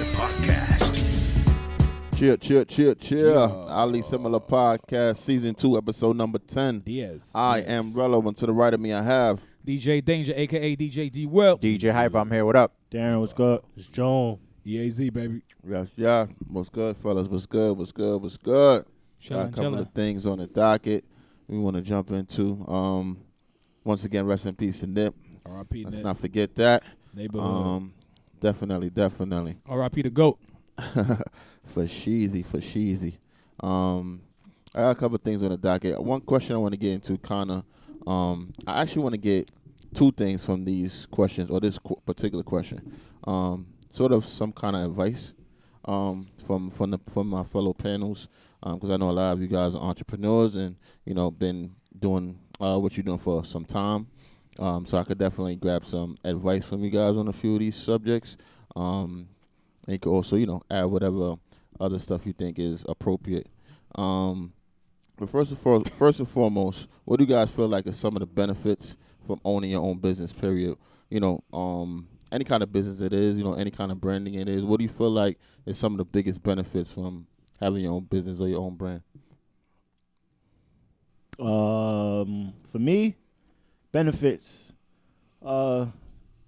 Podcast. Cheer. Ali Similar Podcast, Season 2, Episode number 10. Yes. I am Rello, and to the right of me I have DJ Dane-Ja, a.k.a. DJ D-Will. DJ Hypa, I'm here. What up? Darren, what's good? It's Joan. EAZ, baby. Yeah. What's good, fellas? What's good? Got a couple of things on the docket we want to jump into. Once again, rest in peace to Nip. R.I.P. Let's not forget that. Neighborhood. Definitely. R.I.P. the GOAT. For Sheezy. I got a couple of things on the docket. One question I want to get into, I actually want to get two things from these questions, or this particular question. Sort of some kind of advice from my fellow panels, because I know a lot of you guys are entrepreneurs and, been doing what you're doing for some time. So I could definitely grab some advice from you guys on a few of these subjects. And you could also, add whatever other stuff you think is appropriate. But first and foremost, what do you guys feel like are some of the benefits from owning your own business, period? Any kind of business it is, any kind of branding it is. What do you feel like is some of the biggest benefits from having your own business or your own brand? For me, benefits,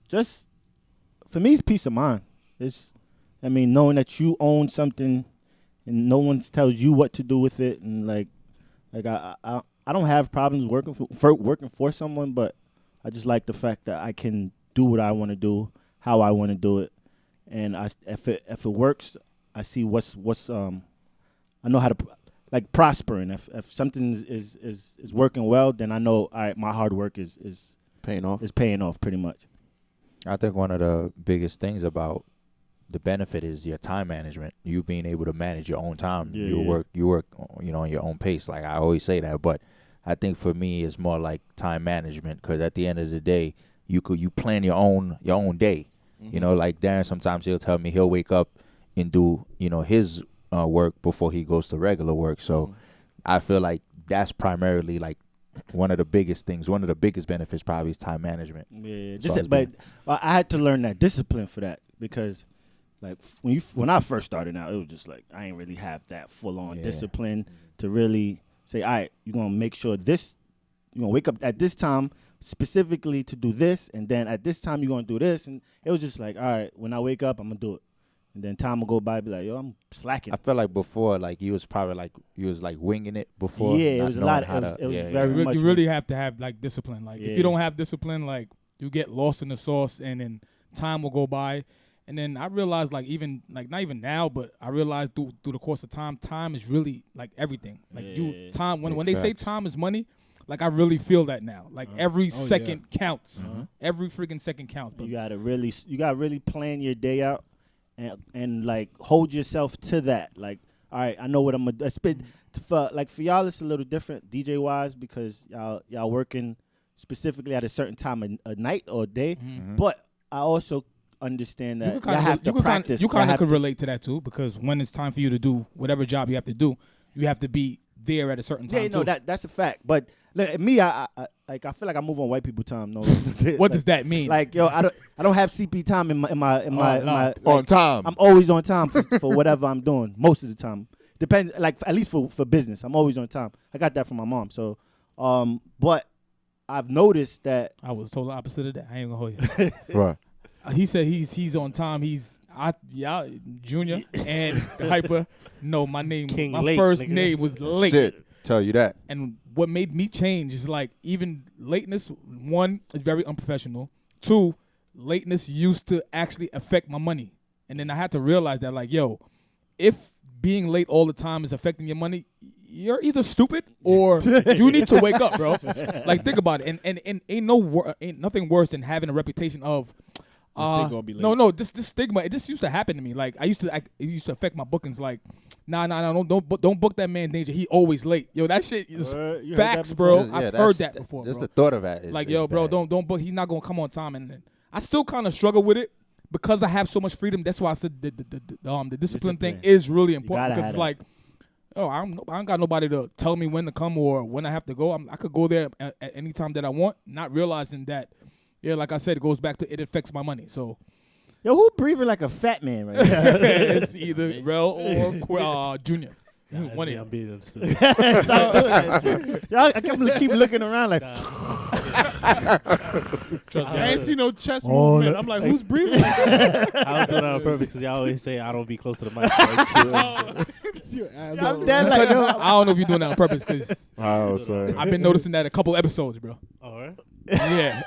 just for me, it's peace of mind. Knowing that you own something and no one tells you what to do with it, and I don't have problems working for someone, but I just like the fact that I can do what I want to do, how I want to do it, and if it works, I see what's I know how to prosper, and if something is working well, then I know, all right, my hard work is paying off. Is paying off pretty much. I think one of the biggest things about the benefit is your time management. You being able to manage your own time. You work, on your own pace. Like I always say that, but I think for me it's more like time management, because at the end of the day, you plan your own day. Mm-hmm. Like Darren, sometimes he'll tell me he'll wake up and do his work before he goes to regular work. So I feel like that's primarily like one of the biggest things. One of the biggest benefits probably is time management. Yeah, but I had to learn that discipline for that, because when I first started out, it was just like I ain't really have that full on discipline to really say, all right, you're gonna make sure you're gonna wake up at this time specifically to do this, and then at this time you're gonna do this, and it was just like, all right, when I wake up, I'm gonna do it. And then time will go by, be like, yo, I'm slacking. I feel like before, you was probably winging it before. Yeah, it was a lot. It was very much. You really have to have discipline. If you don't have discipline, you get lost in the sauce, and then time will go by. And then I realized, not even now, but I realized through the course of time is really everything. Time when they say time is money, I really feel that now. Every second counts. Every freaking second counts. But you gotta really plan your day out. And hold yourself to that. All right, I know what I'm gonna spend. For y'all, it's a little different DJ wise, because y'all working specifically at a certain time a night or a day. Mm-hmm. But I also understand that you have to practice. You kind of could relate to that too, because when it's time for you to do whatever job you have to do, you have to be there at a certain time. Yeah, no, that's a fact. But me, I feel like I move on white people time. No, what does that mean? I don't have CP time in my on time. I'm always on time for whatever I'm doing most of the time. Depends, at least for business, I'm always on time. I got that from my mom. So, but I've noticed that I was total opposite of that. I ain't gonna hold you. Right. He said he's on time. Junior and Hypa. No, my name, King my late, first nigga. name was late. Shit, tell you that. And what made me change is even lateness. One, is very unprofessional. Two, lateness used to actually affect my money. And then I had to realize that if being late all the time is affecting your money, you're either stupid or you need to wake up, bro. Think about it. And ain't nothing worse than having a reputation of. This stigma. It just used to happen to me. It used to affect my bookings. Don't book that man Dane-Ja. He always late. Yo, that shit is facts, bro. I've heard that before. Just bro. the thought of that is bro, bad. don't book. He's not gonna come on time. And I still kind of struggle with it because I have so much freedom. That's why I said the discipline thing is really important, because it's I ain't got nobody to tell me when to come or when I have to go. I could go there at any time that I want, not realizing that. Yeah, like I said, it goes back to it affects my money. So Yo, who breathing like a fat man right now? It's either Rel or Junior. One of I'm them. being stupid. Stop doing that shit. Y'all, I keep looking around like. I ain't see no chest movement. I'm like, who's breathing like that? I was doing that on purpose because y'all always say I don't be close to the mic. You asshole. I'm dead like, yo, I don't know if you're doing that on purpose because Oh, sorry. I've been noticing that a couple episodes, bro. All right. Yeah.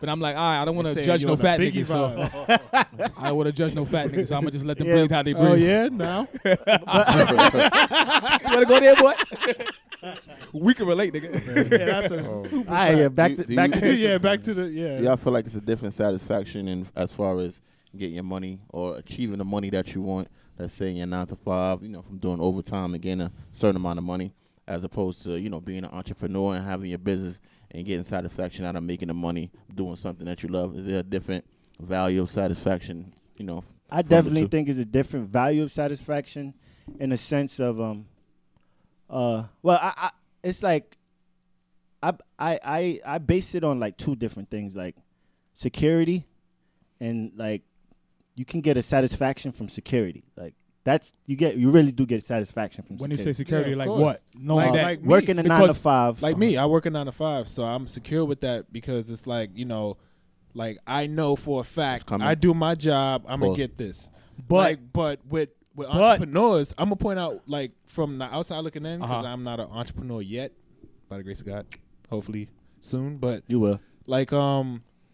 But I'm like, all right, I don't want to Saying judge you no on a fat Biggie niggas, so vibe. I don't want to judge no fat niggas, so I'm going to just let them Yeah. breathe how they breathe. Oh yeah, now. You want to go there, boy? We can relate, nigga. Yeah, that's a super. all right, yeah, back Do to you- back do to Yeah, back to the Yeah, I feel like it's a different satisfaction in as far as getting your money or achieving the money that you want. Let's say in your 9 to 5, from doing overtime and getting a certain amount of money, as opposed to being an entrepreneur and having your business and getting satisfaction out of making the money doing something that you love. Is there a different value of satisfaction? I definitely think it's a different value of satisfaction, in the sense of I it's like I base it on like two different things, like security and like you can get a satisfaction from security. Like you really do get satisfaction from When you security. say security, Yeah, of like course. what? Knowing that. like me, working a 9 to 5. Like me, I work a 9 to 5, so I'm secure with that because it's like like I know for a fact coming. I do my job, I'm gonna Cool. get this. But- but with entrepreneurs, I'm gonna point out like from the outside looking in because Uh-huh. I'm not an entrepreneur yet, by the grace of God, hopefully soon. But You will. like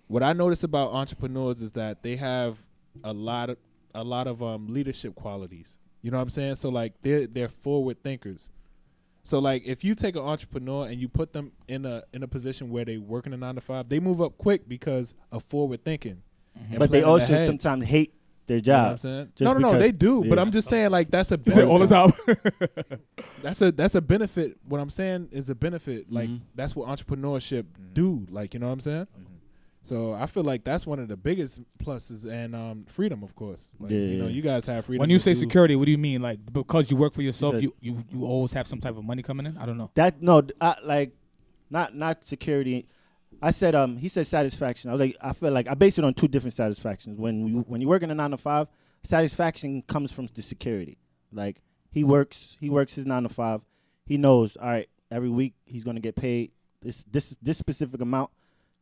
what I notice about entrepreneurs is that they have a lot of leadership qualities. You know what I'm saying? So like they're forward thinkers. So like if you take an entrepreneur and you put them in a position where they work in a 9 to 5, they move up quick because of forward thinking. and But they planning also ahead. sometimes hate their You know what I'm job. saying? just No, because- they do. But yeah. I'm just saying like that's a You say all the benefit. time. That's a benefit. What I'm saying is a benefit. Like Mhm. that's what entrepreneurship do. Like you know what I'm saying? So I feel like that's one of the biggest pluses, and freedom, of course. Like, Yeah, you know, yeah. you guys have freedom. When you to say do- security, what do you mean? Like because you work for yourself, said- you always have some type of money coming in? I don't know. That no, like not security. I said he said satisfaction. I was like, I feel like I base it on two different satisfactions. When you work in a 9 to 5, satisfaction comes from the security. Like he works his 9 to 5. He knows, all right, every week he's gonna get paid this specific amount,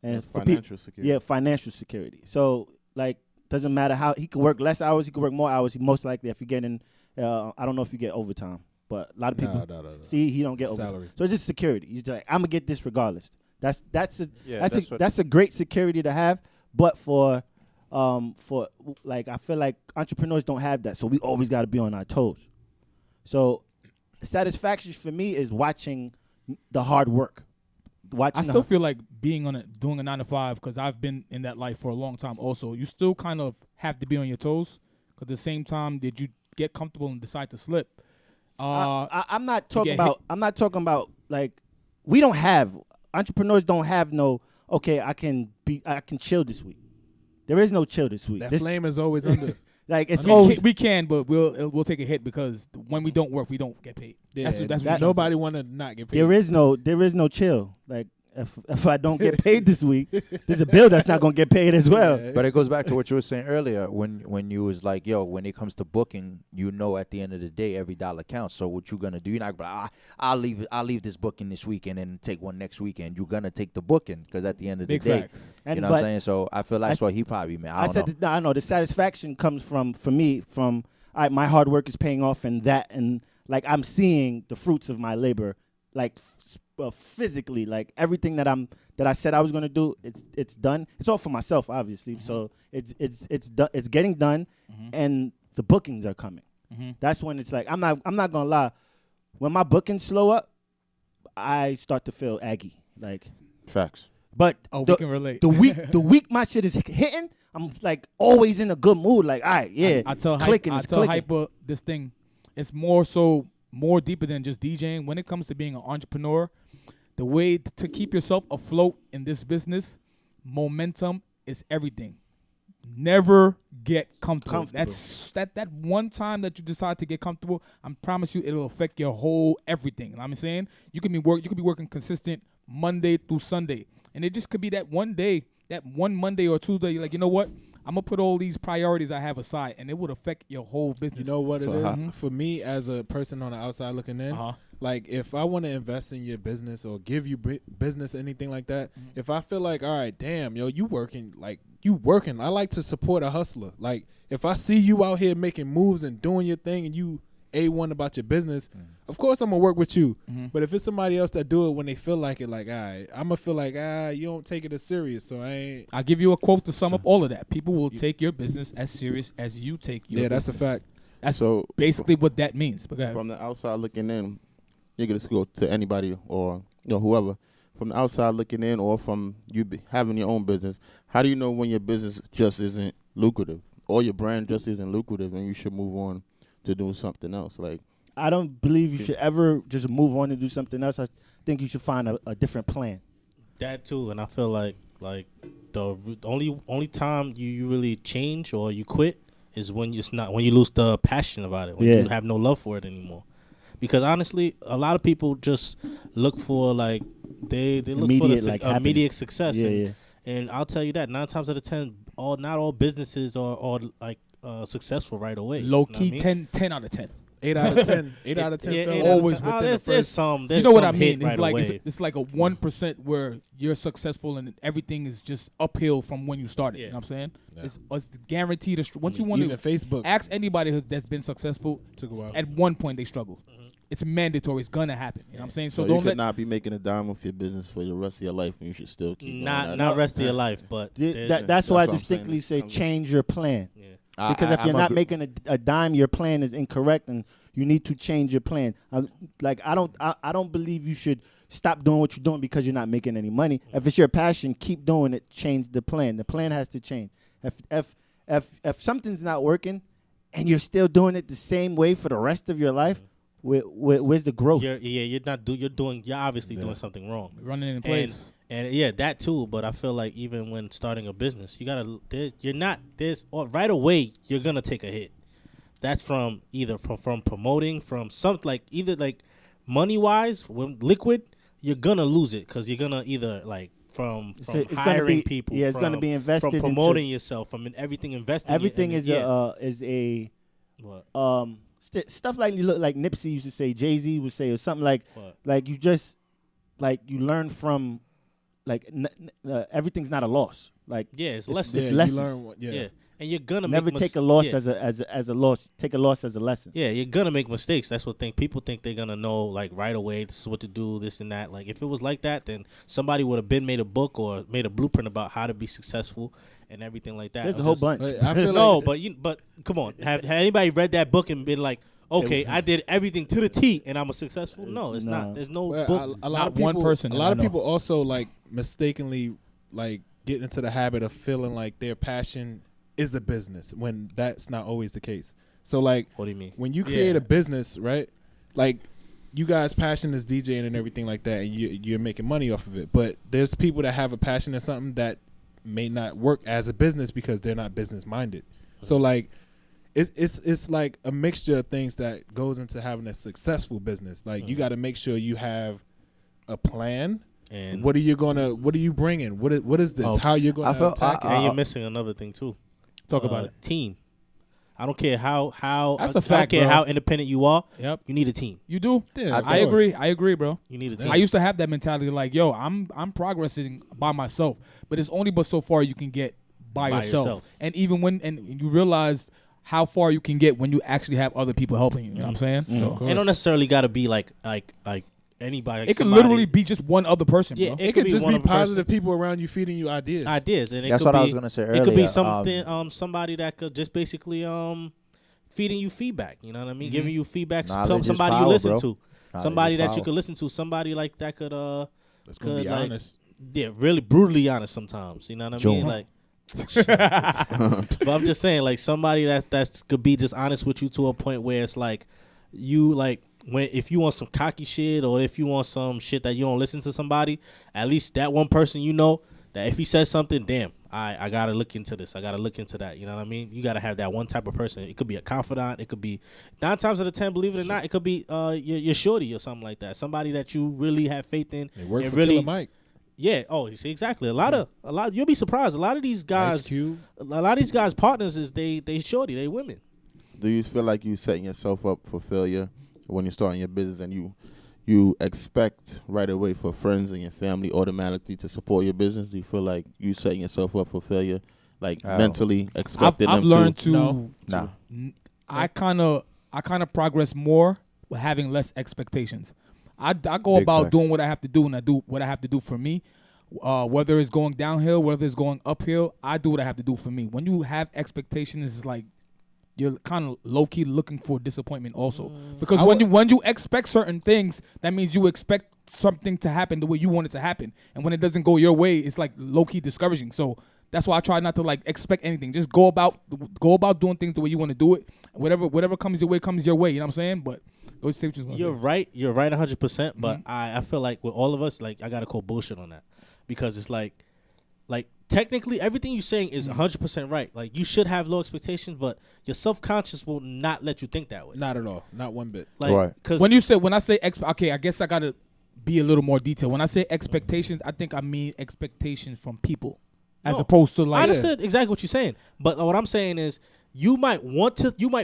and for financial security. yeah, financial security. So like doesn't matter how he could work less hours, he could work more hours. He most likely if you get in, I don't know if you get overtime, but a lot of people No. see he don't get overtime. Salary. So it's just security. You're just like, I'm gonna get this regardless. That's what- a great security to have. But for like I feel like entrepreneurs don't have that, so we always got to be on our toes. So satisfaction for me is watching the hard work. I still feel like doing a 9 to 5 because I've been in that life for a long time. Also, you still kind of have to be on your toes because at the same time, did you get comfortable and decide to slip? I'm not talking get about. I'm not talking about like we don't have entrepreneurs don't have no. Okay, I can chill this week. There is no chill this week. That This, flame is always under. like it's I mean, always we can, but we'll take a hit because when we don't work, we don't get paid. Yeah, That's what nobody want to not get paid. there is no chill. Like if I don't get paid this week, there's a bill that's not gonna get paid as well. Yeah. But it goes back to what you were saying earlier when you was like, yo, when it comes to booking, at the end of the day every dollar counts. So what you gonna do? You're not gonna be like, I'll leave this booking this weekend and take one next weekend. You're gonna take the booking because at the end of the Big day, facts. And you know what I'm but saying. So I feel that's what he probably meant. I don't know. I know the satisfaction comes from all right, my hard work is paying off, and like I'm seeing the fruits of my labor, like physically, like everything that I said I was gonna do, it's done. It's all for myself, obviously. Mm-hmm. So it's done. It's getting done, and the bookings are coming. Mm-hmm. That's when it's like I'm not gonna lie. When my bookings slow up, I start to feel aggy. Like, Facts. but Oh, the, we can relate. the week my shit is hitting, I'm like always in a good mood. Like, all right, yeah, I tell it's clicking, I it's tell clicking. Hypa this thing. It's more deeper than just DJing. When it comes to being an entrepreneur, the way to keep yourself afloat in this business, momentum is everything. Never get comfortable. That's that one time that you decide to get comfortable, I promise you it'll affect your whole everything. You know what I'm saying? You can be working consistent Monday through Sunday. And it just could be that one day, that one Monday or Tuesday, you're like, you know what? I'm gonna put all these priorities I have aside, and it would affect your whole business. You know what So it is for me as a person on the outside looking in. Like if I want to invest in your business or give you business, anything like that. If I feel like, all right, damn, yo, you working. I like to support a hustler. Like if I see you out here making moves and doing your thing, and you A1 about your business, of course I'm gonna work with you. But if it's somebody else that do it when they feel like it, like, all right, I'm gonna feel like, you don't take it as serious. So I ain't. I'll give you a quote to sum up all of that. People will take your business as serious as you take your business. That's a fact. That's So basically what that means. But go ahead. from the outside looking in, you can just go to anybody or whoever. From the outside looking in, or from you having your own business, how do you know when your business just isn't lucrative, or your brand just isn't lucrative, and you should move on to do something else? Like, I don't believe you should ever just move on and do something else. I think you should find a different plan. That too, and I feel like the only time you really change or you quit is when you lose the passion about it, when you have no love for it anymore. Because honestly, a lot of people just look for like they look Immediate, for the like, immediate success. Yeah, and I'll tell you that 9 times out of 10, not all businesses are like successful right away. Low You know key, what I mean? 10 out of 10. 8 out of 10. 8 out of 10 Yeah, fell 8 out of always 10. within There's the first. some. You know what I mean? Hit It's right like away. it's like a 1% where you're successful and everything is just uphill from when you started. You know what I'm saying? Yeah. It's guaranteed. Once you want Even to Facebook ask anybody that's been successful, took a while. at one point they struggled. It's mandatory. It's gonna happen. You know what I'm saying? so So you don't could let. not be making a dime off your business for the rest of your life, and you should still keep not rest of your life, but That's why I what I'm distinctly saying. say change your plan. yeah. Because if you're not making a dime, your plan is incorrect, and you need to change your plan. I don't believe you should stop doing what you're doing because you're not making any money. If it's your passion, keep doing it. Change the plan. The plan has to change. If something's not working, and you're still doing it the same way for the rest of your life, where's the growth? You're obviously doing something wrong. Running in place. And yeah, that too. But I feel like even when starting a business, right away you're gonna take a hit. That's from either from promoting, from something like either like money wise, when liquid, you're gonna lose it because you're gonna either like from it's hiring people. Yeah, it's gonna be invested from promoting yourself, from everything invested. Everything is a what? Stuff like Nipsey used to say, Jay-Z would say, or something like What? like you just like you learn from like everything's not a loss. Like It's it's lessons. You lessons. learn Yeah. And you're gonna Never make take a loss yeah. as a loss. Take a loss as a lesson. Yeah, you're gonna make mistakes. That's what people think they're gonna know like right away. This is what to do, this and that. Like if it was like that, then somebody would have made a book or made a blueprint about how to be successful and everything like that. There's a whole bunch. I feel No, like but come on. Have anybody read that book and been like, okay, I did everything to the T and I'm a successful? No, it's not. There's no well, book. a lot Not of people, one person A that lot I of know. people also like mistakenly like get into the habit of feeling like their passion is a business when that's not always the case. So like, What do you mean? when you create Yeah. a business, right? Like, you guys' passion is DJing and everything like that, and you're making money off of it. But there's people that have a passion in something that may not work as a business because they're not business minded. So like, it's like a mixture of things that goes into having a successful business. Like you got to make sure you have a plan. And What are you bringing? What is this? Oh, How you're going I to feel- attack and it? you're missing another thing too. Talk about it. Team. I don't care how That's I a fact, don't care bro. how independent you are. Yep. You need a team. You do. Yeah, of I course. agree. I agree, bro. You need a team. I used to have that mentality like, yo, I'm progressing by myself, but it's only but so far you can get by yourself. And even when you realize how far you can get when you actually have other people helping you. You know what I'm saying? So course. It don't necessarily got to be like anybody. Like it could somebody- literally be just one other person, Yeah, bro. It could just one be other person. positive people around you feeding you ideas. ideas, and it That's could what I be- was gonna say It could be earlier. something, somebody that could just basically feeding you feedback. You know what I mean? Giving you feedback. Knowledge is Somebody power, you listen bro. to. Knowledge Somebody is that you power. could listen to. Somebody like that could Let's go be like, honest. yeah, really brutally honest sometimes. You know what I mean? June. Like, but I'm just saying, like somebody that could be just honest with you to a point where it's like you like when if you want some cocky shit or if you want some shit that you don't listen to somebody, at least that one person you know that if he says something, damn, I gotta look into this. I gotta look into that. You know what I mean? You gotta have that one type of person. It could be a confidant. It could be 9 times out of 10, believe it or not, it could be your shorty or something like that. Somebody that you really have faith in. It worked and for really, Killer Mike. Yeah. Oh, you see, exactly. A lot. You'll be surprised. A lot of these Ice guys, Cube. a lot of these guys' partners is they shorty, they women. Do you feel like you setting yourself up for failure when you're starting your business and you expect right away for friends and your family automatically to support your business? Do you feel like you setting yourself up for failure, like mentally expecting I've them learned to? to. Nah. I kind of progress more with having less expectations. I go Big about facts. doing what I have to do, and I do what I have to do for me. Whether it's going downhill, whether it's going uphill, I do what I have to do for me. When you have expectations, it's like you're kind of low key looking for disappointment also. Because when you expect certain things, that means you expect something to happen the way you want it to happen. And when it doesn't go your way, it's like low key discouraging. So that's why I try not to like expect anything. Just go about doing things the way you want to do it. Whatever comes your way. You know what I'm saying? But go say what you're gonna You're say. right. You're right 100%. But I feel like with all of us, like I gotta call bullshit on that because it's like technically everything you're saying is 100% right. Like you should have low expectations, but your self-conscious will not let you think that way. Not at all. Not one bit. Like, Right. Cause When I say okay, I guess I gotta be a little more detailed. When I say expectations, I think I mean expectations from people, as No, opposed to like. I understood exactly what you're saying, but what I'm saying is you might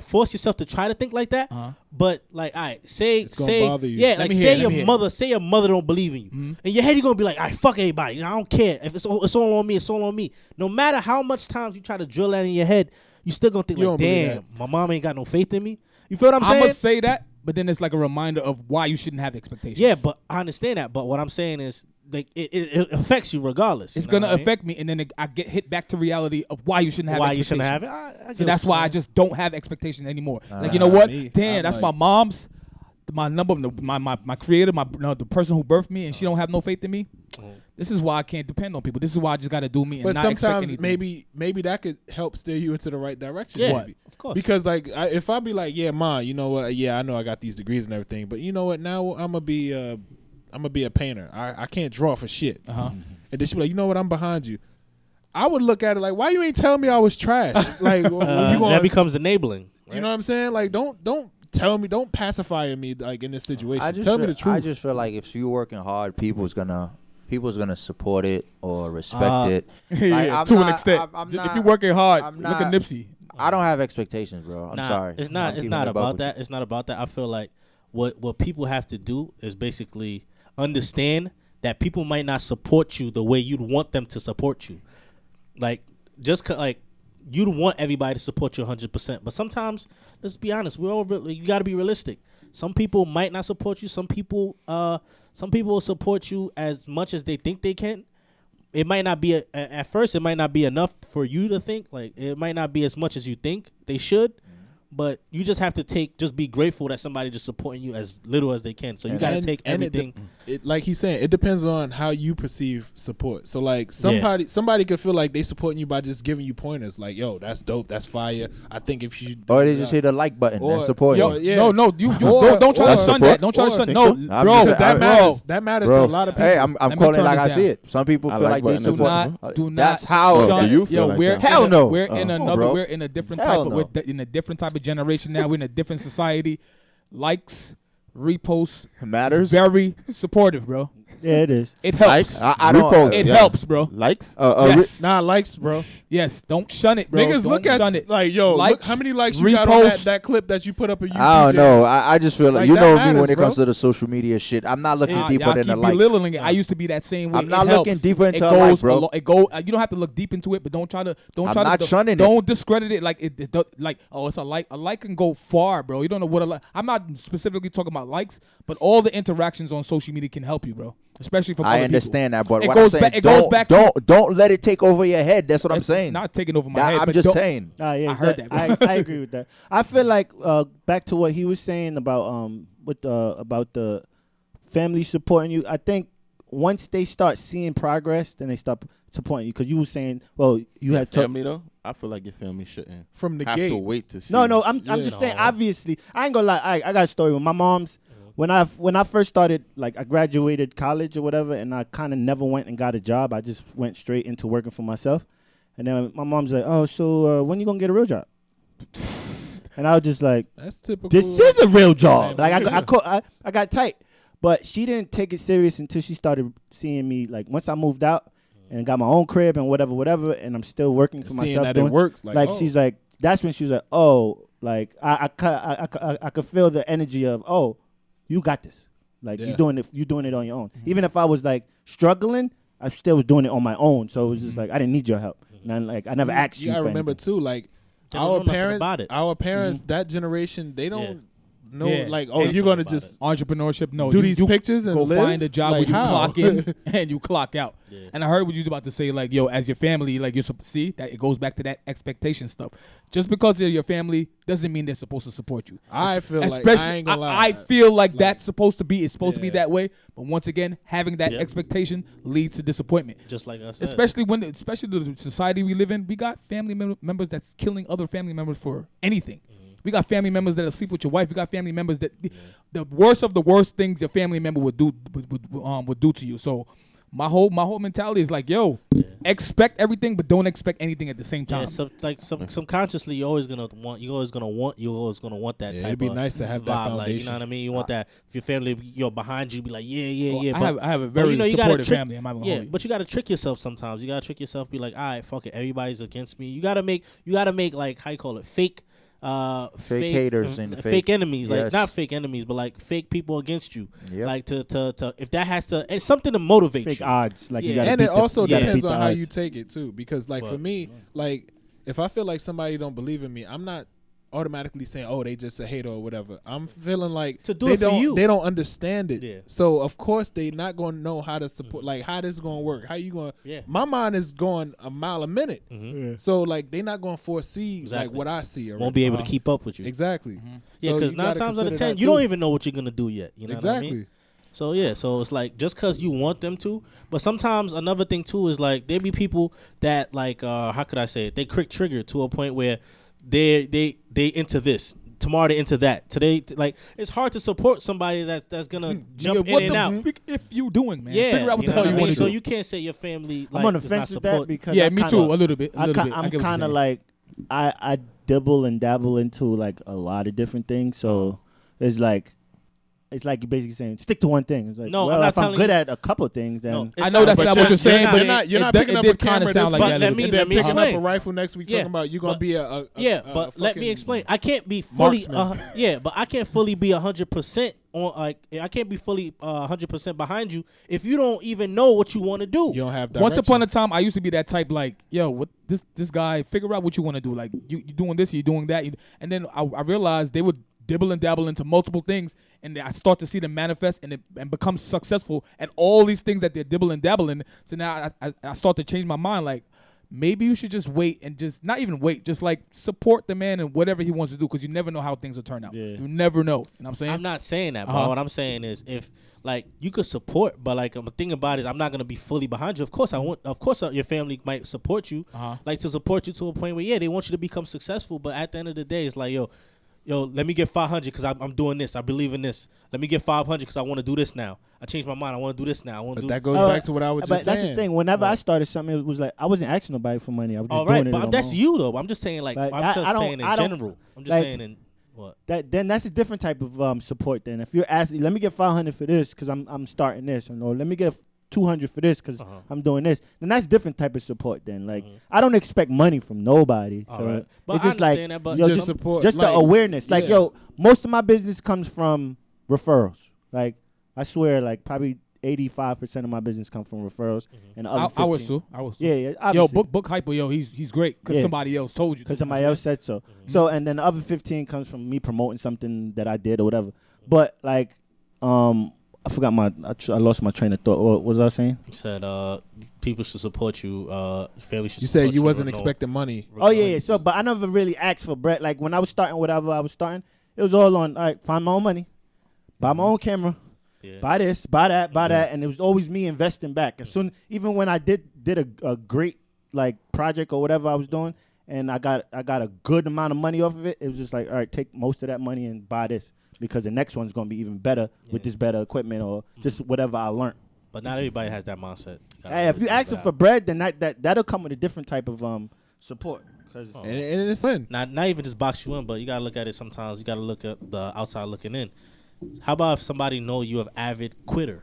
force yourself to try to think like that, but like, all right, say, bother you. yeah, Let like me hear say it. say your mother don't believe in you, in your head you're gonna be like, all right, fuck everybody, you know, I don't care if it's all on me, it's all on me. No matter how much times you try to drill that in your head, you still gonna think You like, don't believe damn, that. my mom ain't got no faith in me. You feel what I'm I'm saying? gonna say that, but then it's like a reminder of why you shouldn't have expectations. Yeah, but I understand that. But what I'm saying is, like, it affects you regardless. it's you know gonna what I mean? affect me, and then I get hit back to reality of why you shouldn't have Why you expectations. shouldn't have it? I So get that's what why you're I saying. just don't have expectations anymore. Like, you know what? me, Damn, I'm that's like- my mom's, my number, my creator, the person who birthed me, and she don't have no faith in me. This is why I can't depend on people. This is why I just got to do me. And But not expect sometimes anything. maybe that could help steer you into the right direction. Yeah, maybe. of course. Because like if I be like, yeah, ma, you know what? Yeah, I know I got these degrees and everything, but you know what? Now I'm gonna be a painter. I can't draw for shit. And then she be like, you know what? I'm behind you. I would look at it like, why you ain't tell me I was trash? Like you that gonna, becomes enabling. Right? you know what I'm saying? Like don't tell me, don't pacify me like in this situation. Tell me the truth. I just feel like if you're working hard, people's gonna support it or respect it. Like, I'm to an not- extent. I'm If not- you're working hard, I'm look at not- Nipsey. I don't have expectations, bro. I'm Nah, sorry. It's not. I'm It's keeping not it a buck about with you. that. It's not about that. I feel like what people have to do is basically understand that people might not support you the way you'd want them to support you. Like like you'd want everybody to support you 100%, but sometimes, let's be honest, you got to be realistic. Some people might not support you. Some people will support you as much as they think they can. It might not be at first. It might not be enough for you to think. Like it might not be as much as you think they should. But you just have to just be grateful that somebody just supporting you as little as they can. So you got to take everything. It like he's saying, it depends on how you perceive support. So like somebody could feel like they supporting you by just giving you pointers, like, yo, that's dope, that's fire. I think if you Or they just hit a like button and support Yo, you. yeah. no, you Or- don't try to That's shun support. that. Don't try to Or- shun. I No, think so. bro, I'm just- that matters Bro, to a lot of people. hey, I'm Let me calling turn like this I see down. it. Some people I feel like like they button support. do not. That's how. Oh, do you feel like we're that? Hell no. We're in another. bro. We're in a different Hell type. no. We're in a different type of generation now. We're in a different society. Likes, reposts, Matters. very supportive, bro. Yeah, it is. It helps. Likes, I don't. reposts, It yeah. helps, bro. Likes. Yes. Nah, likes, bro. Yes. Don't shun it, bro. Niggas Don't look at shun it. like, yo, look Likes, how many likes you got on reposts. that clip that you put up a YouTube. I don't know. I just feel like, Like, you that know me matters, when it comes bro. to the social media shit. I'm not looking deeper y'all than keep the like. belittling it. I used to be that same way. I'm not It helps. looking deeper into it a like, goes bro. You don't have to look deep into it, but don't try to. I'm not shunning it. Don't discredit it. Like like, oh, it's a like. A like can go far, bro. You don't know what a like. I'm not specifically talking about likes, but all the interactions on social media can help you, bro. Especially from I other understand people. that, but It what goes I'm saying, back- it goes back to- don't let it take over your head. That's what I'm It's saying. not taking over my That- head. I'm but just don't- saying. Yeah, I heard that, bro. I agree with that. I feel like back to what he was saying about about the family supporting you. I think once they start seeing progress, then they start supporting you. Because you were saying, well, you had to. family though. I feel like your family shouldn't From the have gate. to wait to see. No, I'm Yeah. just saying. Obviously, I ain't gonna lie. I got a story with my mom's. When I first started, like I graduated college or whatever, and I kind of never went and got a job. I just went straight into working for myself. And then my mom's like, "Oh, so when you gonna get a real job?" And I was just like, That's typical. "This is a real job." Man, Like I got tight. But she didn't take it serious until she started seeing me. Like once I moved out and got my own crib and whatever, and I'm still working for Seeing myself. that it works. Like, she's like, that's when she was like, oh, like I could feel the energy of, oh, you got this. Like you're doing it on your own. Even if I was like struggling, I still was doing it on my own. So it was just like I didn't need your help. And I never asked you. I remember anything. too, like our parents, that generation, they don't know, like, oh, you're gonna just entrepreneurship. No, do these pictures and go live? find a job Like, where you how? clock in and you clock out. Yeah. And I heard what you was about to say, like, yo, as your family, like, see that it goes back to that expectation stuff. Just because they're your family doesn't mean they're supposed to support you. I feel like especially, I ain't gonna lie. I feel like that's supposed to be. It's supposed to be that way. But once again, having that expectation leads to disappointment. Just like I said. Especially the society we live in, we got family members that's killing other family members for anything. We got family members that sleep with your wife. We got family members that the worst of the worst things your family member would do to you. So my whole mentality is like, yo, expect everything, but don't expect anything at the same time. Yeah, subconsciously, you're always gonna want that type. It'd be of nice to have vibe, that foundation. like, you know what I mean? You want that if your family, behind you, be like, yeah. I have a very supportive family. I'm not gonna hold you. But you gotta trick yourself sometimes. You gotta trick yourself. Be like, all right, fuck it, everybody's against me. You gotta make like, how you call it, fake haters and fake enemies, yes. like not fake enemies, but like fake people against you. Yep. Like to if that has to, it's something to motivate fake you. odds, like you Yeah. gotta And beat it also you gotta depends beat the on how odds. you take it too, because like for me, like if I feel like somebody don't believe in me, I'm not automatically saying, oh, they just a hater or whatever. I'm feeling like To do it for you. they don't understand it. Yeah. So of course they not gonna know how to support, like how this is gonna work. How you gonna? Yeah. My mind is going a mile a minute. So like they not gonna foresee like what I see. Already. Won't be able to keep up with you. Exactly. Yeah, So because you 9 gotta times out of consider 10, that you too. don't even know what you're gonna do yet. You know Exactly. what I mean? So yeah, so it's like just because you want them to, but sometimes another thing too is like there be people that like how could I say it? They quick trigger to a point where they into this. Tomorrow they into that. Today, like it's hard to support somebody that's gonna jump Nigga, what in and the out. fuck if you doing, man? Yeah, Figure out what the hell you I mean? want to So do. you can't say your family. Like, I'm on the is fence not with that support. because Yeah, I me kinda, too. A little bit. I'm I get what you're kind of saying. like I dibble and dabble into like a lot of different things. So it's like you're basically saying stick to one thing. It's like, No, well, I'm not if I'm telling good you- at a couple of things, then No, it's I know that's But not what you're saying, you're but not, you're not it picking up a did camera kind of sound this like week, that. a let little me- bit. and then picking explain. up a rifle next week talking about you gonna but- be a but let me fucking explain. I can't be fully, marksman. but I can't fully be 100% on. Like, I can't be fully 100% behind you if you don't even know what you want to do. You don't have Once direction. upon a time, I used to be that type, like, yo, what this guy, figure out what you want to do. Like, you doing this, you doing that. And then I realized they would dibble and dabble into multiple things, and I start to see them manifest and become successful at all these things that they're dibble and dabble in. So now I start to change my mind, like, maybe you should just wait and just not even wait, just like support the man and whatever he wants to do, because you never know how things will turn out. Yeah. You never know. You know what I'm saying? I'm not saying that, but what I'm saying is if like you could support, but like the thing about it is I'm not gonna be fully behind you. Of course your family might support you, like to support you to a point where they want you to become successful. But at the end of the day, it's like yo, let me get 500 because I'm doing this. I believe in this. Let me get 500 because I want to do this now. I changed my mind. I want to do this now. I want to do. That goes back to what I was but just saying. that's the thing. Whenever I started something, it was like I wasn't asking nobody for money. I was just All doing right, it. but on that's my own. you though. I'm just saying like Like, I'm I just don't- saying in I don't- general. I'm just like, saying in what. Then that's a different type of support. Then if you're asking, let me get 500 for this because I'm starting this, or let me get 200 for this because I'm doing this. Then that's different type of support. Then like I don't expect money from nobody. All So right. But it's I just like understand that, but yo, just just support, just like, the awareness. Like yeah. yo, most of my business comes from referrals. Like I swear, like probably 85% of my business comes from referrals, and the other I was 15 too. I was. Yeah, Yo, obviously. book Hypa. Yo, he's great because Yeah. somebody else told you. Because to. somebody else said so. So, and then the other 15 comes from me promoting something that I did or whatever. But like, I forgot I lost my train of thought. What was I saying? You said people should support you. Family should. You support said you wasn't no- expecting money. Oh yeah. So, but I never really asked for bread. Like when I was starting whatever I was starting, it was all on. All right, find my own money, buy my own camera, Yeah. buy this, buy that, buy that, and it was always me investing back. As soon, even when I did a great like project or whatever I was doing, and I got a good amount of money off of it, it was just like, all right, take most of that money and buy this because the next one's gonna be even better with this better equipment or just whatever I learned. But not everybody has that mindset. Hey, if you ask them for bread, then that'll come with a different type of support. Cause And it's in. not even just box you in, but you gotta look at it sometimes. You gotta look at the outside looking in. How about if somebody know you're an avid quitter?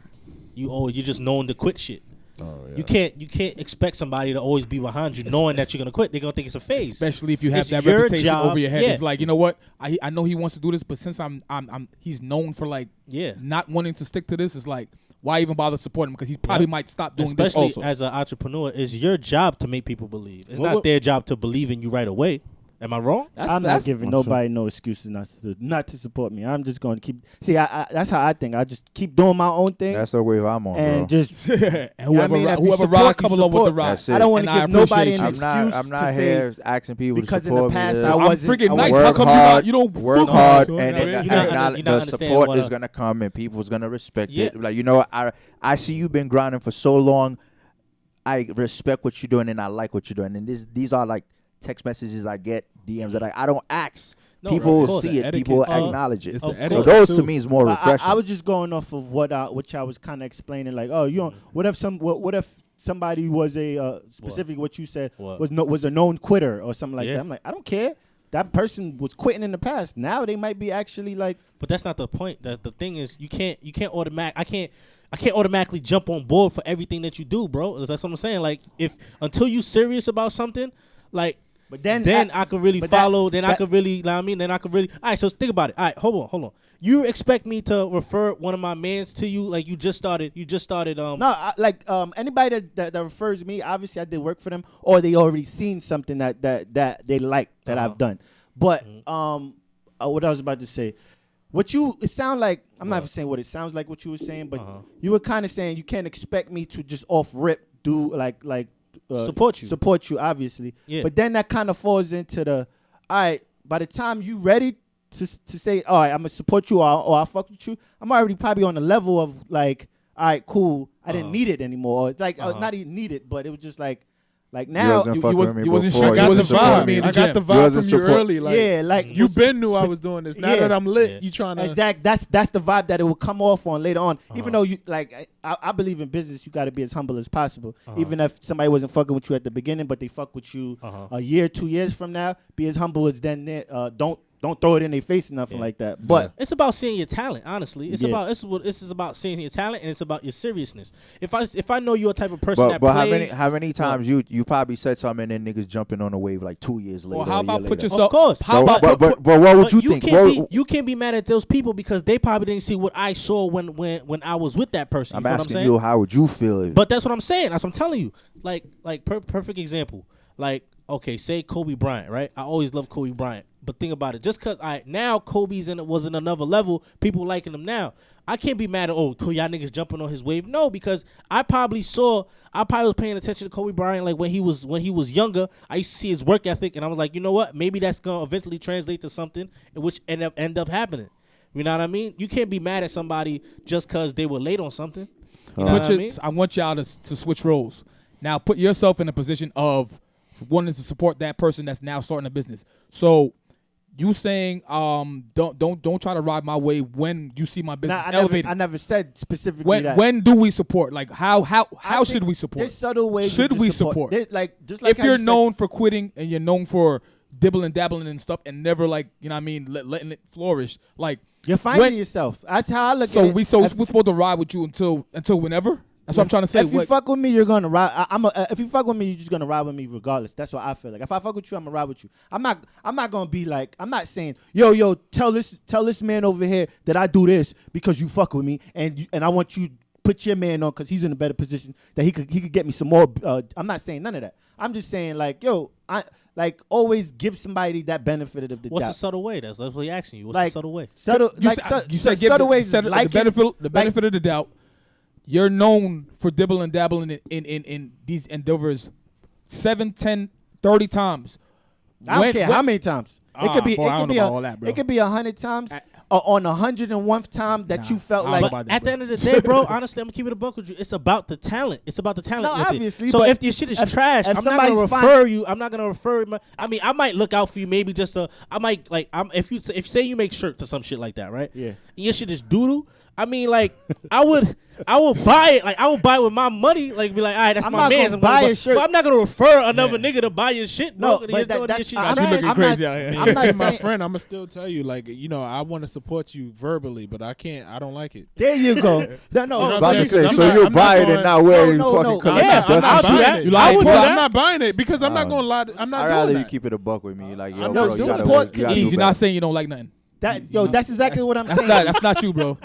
You're just known to quit shit. Oh, yeah. You can't expect somebody to always be behind you, knowing that you're gonna quit. They're gonna think it's a phase. Especially if you have It's that your reputation job. over your head. Yeah. It's like, you know what? I know he wants to do this, but since he's known for like not wanting to stick to this, it's like, why even bother supporting him? Because he probably might stop doing this Especially also. as an entrepreneur, it's your job to make people believe. It's not their job to believe in you right away. Am I wrong? I'm not giving nobody no excuses not to support me. I'm just going to keep. See, I that's how I think. I just keep doing my own thing. That's the wave I'm on, and bro. just and whoever whoever ride, couple up with the ride. That's it. I don't want to And give nobody appreciate an you. excuse. I'm not to here say asking people to because in support the past me. I I'm wasn't. freaking I nice. wasn't- How come you don't Work fuck hard, with us, and you know then what I mean? you're not the understanding support what is I- gonna come, and people's gonna respect Yeah. it. Like, you know, I see you've been grinding for so long. I respect what you're doing, and I like what you're doing. And these are like text messages I get, DMs that I don't ask. No, People of course. see it. Etiquette, People too. acknowledge it. It's So the etiquette, those too. to me is more refreshing. I was just going off of what I was kind of explaining. Like, oh, you know, what if somebody was a specifically what you said was a known quitter or something like that? I'm like, I don't care. That person was quitting in the past. Now they might be actually like. But that's not the point. The thing is, you can't I can't automatically jump on board for everything that you do, bro. That's what I'm saying. Like, until you serious about something, like. But then I could really follow. I could really. Know what I mean, then I could really. All right, so think about it. All right, hold on. You expect me to refer one of my mans to you? Like you just started. No, anybody that refers to me, obviously I did work for them, or they already seen something that they like that I've done. But what I was about to say, it sound like I'm not even saying what it sounds like what you were saying, but you were kind of saying you can't expect me to just off rip do like support you obviously. Yeah. But then that kind of falls into the all right. By the time you ready to say all right, I'm gonna support you or I'll fuck with you, I'm already probably on the level of like all right, cool. I didn't need it anymore. Or it's like not even need it, but it was just like now wasn't fucking with me you wasn't before. sure. You I got the wasn't support vibe. me in the I got gym. the You vibe wasn't from you support- early. Like, yeah, like you been knew I was doing this. Now Yeah. that I'm lit, Yeah. you trying to. exact. That's the vibe that it will come off on later on. Even though you like, I believe in business. You got to be as humble as possible. Even if somebody wasn't fucking with you at the beginning, but they fuck with you a year, 2 years from now, be as humble as then. Don't throw it in their face or nothing like that. But It's about seeing your talent, honestly. It's Yeah. about this is about seeing your talent, and it's about your seriousness. If I know you're a type of person that But plays, how many times you probably said something and then niggas jumping on the wave like 2 years later? Or how or a year about put later? yourself? of course. How So, about but what would you think? You can't be mad at those people because they probably didn't see what I saw when I was with that person. You I'm feel what I'm asking saying? you, how would you feel? But that's what I'm saying. That's what I'm telling you. Perfect example. Like, okay, say Kobe Bryant, right? I always love Kobe Bryant. But think about it. Just because now Kobe's was in another level, people liking him now. I can't be mad at, y'all niggas jumping on his wave. No, because I probably was paying attention to Kobe Bryant like when he was younger. I used to see his work ethic, and I was like, you know what? Maybe that's going to eventually translate to something in which end up happening. You know what I mean? You can't be mad at somebody just because they were late on something. You know what I mean? I want y'all to switch roles. Now put yourself in a position of wanting to support that person that's now starting a business. So you saying don't try to ride my way when you see my business elevated. I never said specifically that. When do we support? Like how I should think we support? There's subtle ways. Should to we support? support? Just like If how you're you said- known for quitting and you're known for dibbling dabbling and stuff and never like, you know what I mean, letting it flourish, like you're finding yourself. That's how I look at it. we're supposed to ride with you until whenever? That's what I'm trying to say. If you fuck with me, you're gonna ride. If you fuck with me, you're just gonna ride with me regardless. That's what I feel like. If I fuck with you, I'm gonna ride with you. I'm not gonna be like. I'm not saying, yo, tell this man over here that I do this because you fuck with me, and I want you put your man on because he's in a better position that he could get me some more. I'm not saying none of that. I'm just saying like, yo, I like always give somebody that benefit of the doubt. What's the subtle way? That's what he's asking you. What's Like, the subtle way? Subtle, You like said, you said give subtle ways. said is like the benefit of the doubt. You're known for dibbling and dabbling in these endeavors 7, 10, 30 times. I don't care how many times. It could be. Boy, I don't know about all that, It bro. could be 100 times. On 101th time that you felt I don't know like. about But at the end of the day, bro, honestly, I'm gonna keep it a buck with you. It's about the talent. It's about the talent. No, with it. obviously, So but if your shit is if- trash, if I'm not gonna somebody's refer you. I'm not gonna refer. I mean, I might look out for you. Maybe just I might like. If you say you make shirts or some shit like that, right? Yeah. and your shit is doodle, I mean, like, I would buy it. Like, I would buy it with my money. Like, be like, all right, that's I'm my not man's. gonna buy your shirt. But I'm not gonna refer another nigga to buy your shit. No, bro. but You're that's doing I'm your shit. you not- looking I'm crazy not- out here. I'm not my saying. friend, I'm gonna still tell you, like, you know, I want to support you verbally, but I can't. I don't like it. There you go. No, no. I'm About to saying, say, 'cause so I'm not- you I'm buy not it and going- not wearing No, fucking no, color. yeah, I'm not I'll do buying that. it. You like I would, do but that? I'm not buying it because I'm not gonna lie. I'm not I'd doing rather that. you keep it a buck with me. Like, yo, I'm bro, not you doing gotta it. work. You gotta Ease, do you're better. not saying you don't like nothing. That's exactly what I'm saying. That's not you, bro.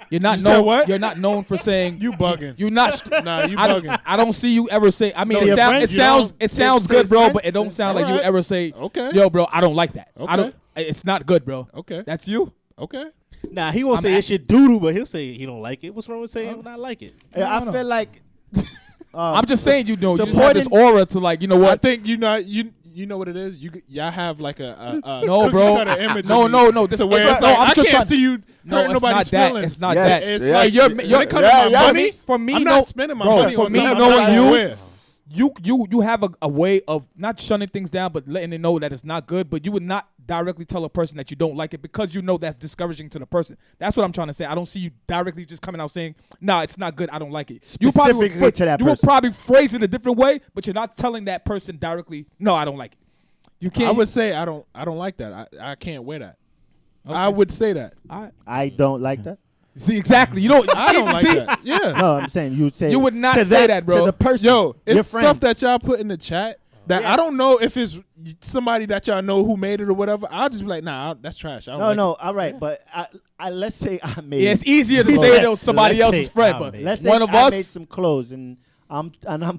You're not You said known. what? You're not known for saying You bugging. You're not. Nah, you I, bugging. I don't see you ever say. I mean, No, it, your sound, friends, it you sounds. don't- It sounds say good, bro, friends? but it don't sound like you Alright. ever say, Okay. "Yo, bro, I don't like that. I Okay. don't. It's not good, bro." Okay. That's you. Okay. Nah, he won't I'm say at- his shit doodle, but he'll say he don't like it. What's wrong with saying not like it? I No. feel like. I'm just saying, you know, you just have supporting- this aura to like, you know I what? think you know what it is. Y'all have like a No, cookie bro. cutter image. No, of no, me no. This to where it's it's not- like, no, I'm I just can't trying- see you No, hurting it's nobody's not that. feelings. It's not Yes, that. It's yes. like You're- when you're- it comes to my yes. money, For me, I'm no- not spending my bro, money for on me, something knowing I'm not you- aware. You have a way of not shunning things down, but letting it know that it's not good. But you would not directly tell a person that you don't like it because you know that's discouraging to the person. That's what I'm trying to say. I don't see you directly just coming out saying, "Nah, it's not good. I don't like it." You probably would Specifically to that you will person. probably phrase it a different way, but you're not telling that person directly, "No, I don't like it." You can't. I would say I don't like that. I can't wear that. Okay. I would say that. All right. I don't like that. See exactly. You know. I don't like see? that. Yeah. No, I'm saying you would say. You would not to say that, bro. To the person. Yo, your it's friend. stuff that y'all put in the chat that I Yes. don't know if it's somebody that y'all know who made it or whatever. I'll just be like, nah, that's trash. I don't No, like no. it. All right, but let's say I made. Yeah, it's easier to Let's say say- to somebody let's else's say friend, I but made- Let's say one of I made us. some clothes and I'm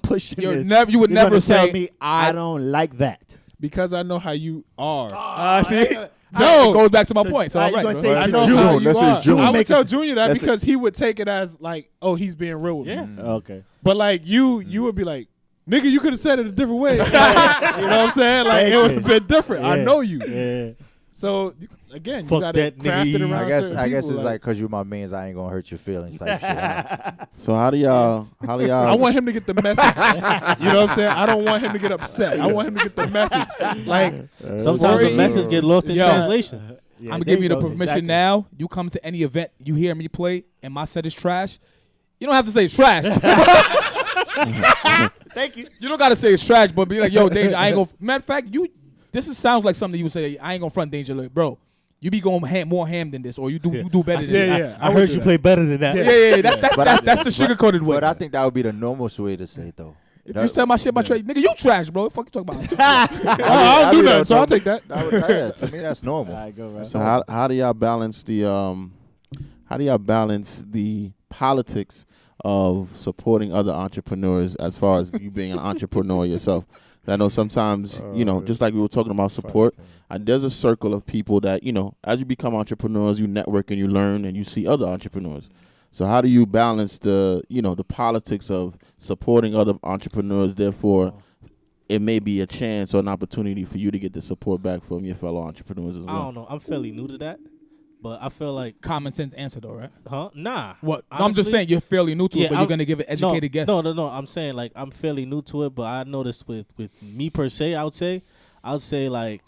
pushing You're this. never. You would You're never gonna tell say, me "I." I don't like that. Because I know how you are. See. No. It goes back to my point. So All all right, right, you bro. gonna I say know June. how you That's are. his June. I would Make tell us- Junior that that's because he would take it as like, oh, he's being real with Yeah. me. Okay. But like you would be like, nigga, you could have said it a different way. Like, you know what I'm saying? Like Thank it would you. have been different. I Yeah. know you. Yeah. So again, you Fuck gotta that craft it nigga. around I guess certain I guess people, it's like because you my mans, I ain't gonna hurt your feelings type shit. Huh? So how do y'all? I want him to get the message. You know what I'm saying? I don't want him to get upset. I want him to get the message. Like Sometimes the Yo. message get lost in Yo. translation. Yeah, I'm gonna there give you the go. permission Exactly. now. You come to any event, you hear me play, and my set is trash. You don't have to say it's trash. Thank you. You don't gotta say it's trash, but be like, "Yo, Danger, I ain't gonna." Matter of fact, sounds like something you would say. I ain't gonna front Danger, like, bro. You be going more ham than this, or you do better than Yeah, this. yeah. I would heard do you that. play better than that. Yeah. But That's the sugar-coated way. But I think that would be the normal way to say it though. If you say my shit about Trey, nigga, you trash, bro. What the fuck you talking about? I don't do that, so I'll take that. Yeah, to me that's normal. All right, go right. So how do y'all balance the politics of supporting other entrepreneurs as far as you being an entrepreneur yourself? I know sometimes, just like we were talking about support, and there's a circle of people that, as you become entrepreneurs, you network and you learn and you see other entrepreneurs. So how do you balance the politics of supporting other entrepreneurs, therefore it may be a chance or an opportunity for you to get the support back from your fellow entrepreneurs as I well? don't know. I'm fairly new to that, but I feel like, Common sense answer, though, right? nah. What? No, I'm Honestly, just saying you're fairly new to it, Yeah, but you're I'm- gonna give an educated guess. No. I'm saying like I'm fairly new to it, but I noticed with me per se, I would say like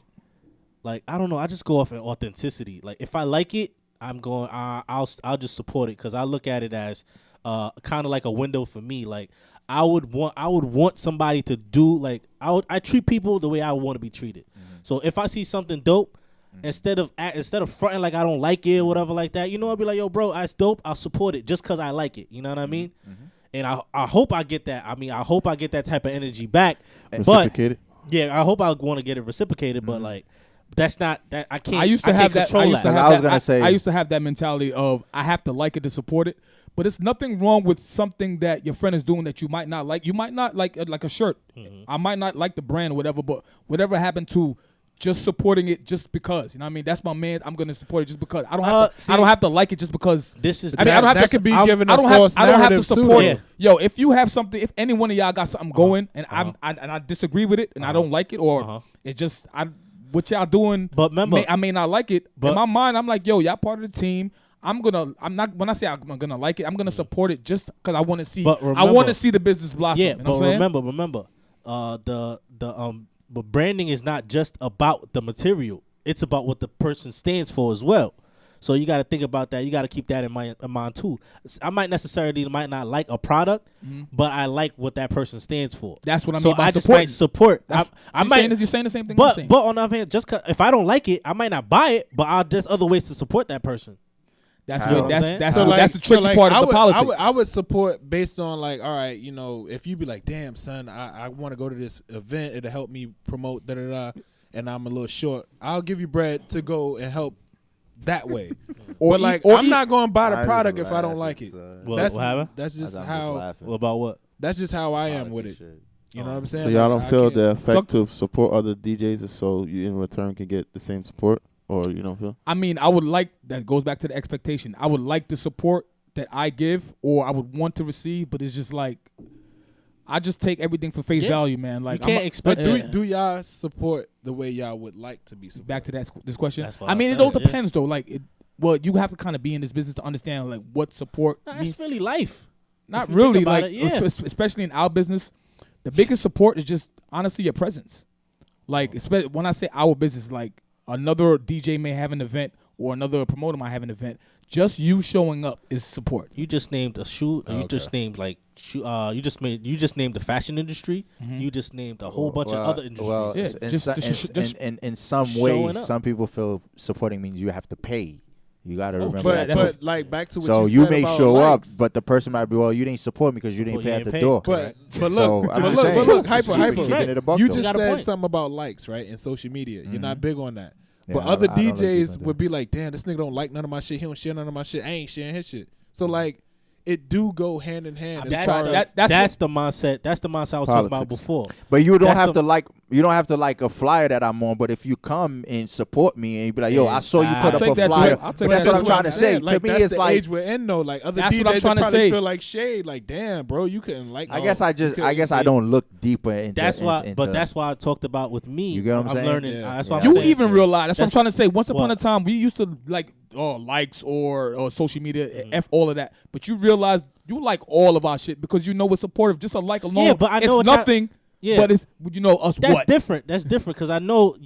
I don't know. I just go off in authenticity. Like if I like it, I'm going. I'll just support it because I look at it as kind of like a window for me. Like I would want somebody to do like I treat people the way I want to be treated. So if I see something dope, instead of fronting like I don't like it or whatever like that, I'll be like, yo, bro, that's dope. I'll support it just because I like it. You know what I mean? And I hope I get that. I mean, I hope I get that type of energy back. Reciprocated? But yeah, I hope I want to get it reciprocated. But like, that's not that I can't. I used to I have can't that. I control used to that. have I was that. gonna say- I used to have that mentality of I have to like it to support it. But it's nothing wrong with something that your friend is doing that you might not like. You might not like a shirt. I might not like the brand or whatever. But whatever happened to just supporting it just because, you know what I mean? That's my man. I'm gonna support it just because. I don't have to. See, I don't have to like it just because. This is. I mean, I don't have that to. could be I'm- given I a don't false have. I don't have to narrative, too, support though. it. Yo, if you have something, if any one of y'all got something going, and I disagree with it, and I don't like it, or it's just what y'all doing. But remember, I may not like it. but- In my mind, I'm like, yo, y'all part of the team. I'm not. When I say I'm gonna like it, I'm gonna support it just because I want to see. But I remember- want to see the business blossom. yeah, you know but what I'm saying? remember, but branding is not just about the material. It's about what the person stands for as well. So you got to think about that. You got to keep that in mind too. I might not like a product, but I like what that person stands for. That's what I mean. So by I just might support. I might. You're saying the same thing. But on the other hand, just if I don't like it, I might not buy it. But there's other ways to support that person. That's You know what what I'm saying? that's So the like, tricky part of the politics. I would support based on like, all right, you know, if you be like, damn son, I want to go to this event, it'll help me promote and I'm a little short. I'll give you bread to go and help that way. But like, I'm not going to buy the product if I don't like it. What happened? That's just I'm how. laughing. What about what? That's just how I am with it. Shit. You know what I'm saying? So y'all Like, don't feel can't- the effect to support other DJs so you in return can get the same support, or you don't feel? I mean, I would like that goes back to the expectation. I would like the support that I give, or I would want to receive, but it's just like I just take everything for face value, man. Like You can't expect. But do y'all support the way y'all would like to be supported? back to this question. That's what I I'm mean, it saying, all depends though. Like, well, you have to kind of be in this business to understand like what support means. That's really life. Not if you think really, about like it, yeah. especially in our business, the biggest support is just honestly your presence. Like, when I say our business, like another DJ may have an event or another promoter might have an event. Just you showing up is support. You just named a shoe. You just named like shoe. You just named the fashion industry. You just named a whole bunch of other industries. Well, Yeah, in some showing ways, up. some people feel supporting means you have to pay. You got to remember But, that. but like back to what So you you said may about show likes. up, but the person might be, well, you didn't support me because you didn't Well, pay you at didn't the pay. door. But So look, I'm but just look, saying, but look, it's hyper. keeping it a buck, You though. just got a said point. something about likes, right? In social media, you're not big on that. Yeah, But other I don't like DJs people would be like, damn, this nigga don't like none of my shit. He don't share none of my shit. I ain't sharing his shit. So like, it do go hand in hand. As That's, far as that's the mindset. That's the mindset I was talking about Politics. before. But you don't That's have the- to like. You don't have to like a flyer that I'm on. But if you come and support me and you be like, "Yo, I saw you put I'll up take a that flyer," too. I'll take but that's that what too. I'm trying to say. Like, To me, that's it's the like age we're in though. Like other That's what I'm DJs trying to probably say. feel like shade. Like, damn, bro, you couldn't like. I guess I don't look deeper into. That's why. into, But that's why I talked about with me. You get what I'm saying? learning. Yeah. That's why Yeah. I'm You saying. even realize that's what I'm trying to say. Once upon What? a time, we used to like likes or social media, f all of that. But you realize you like all of our shit because you know it's supportive. Just a like alone, Yeah, but I know it's what y'all- nothing. Yeah. But it's us. That's what? different. That's different because I know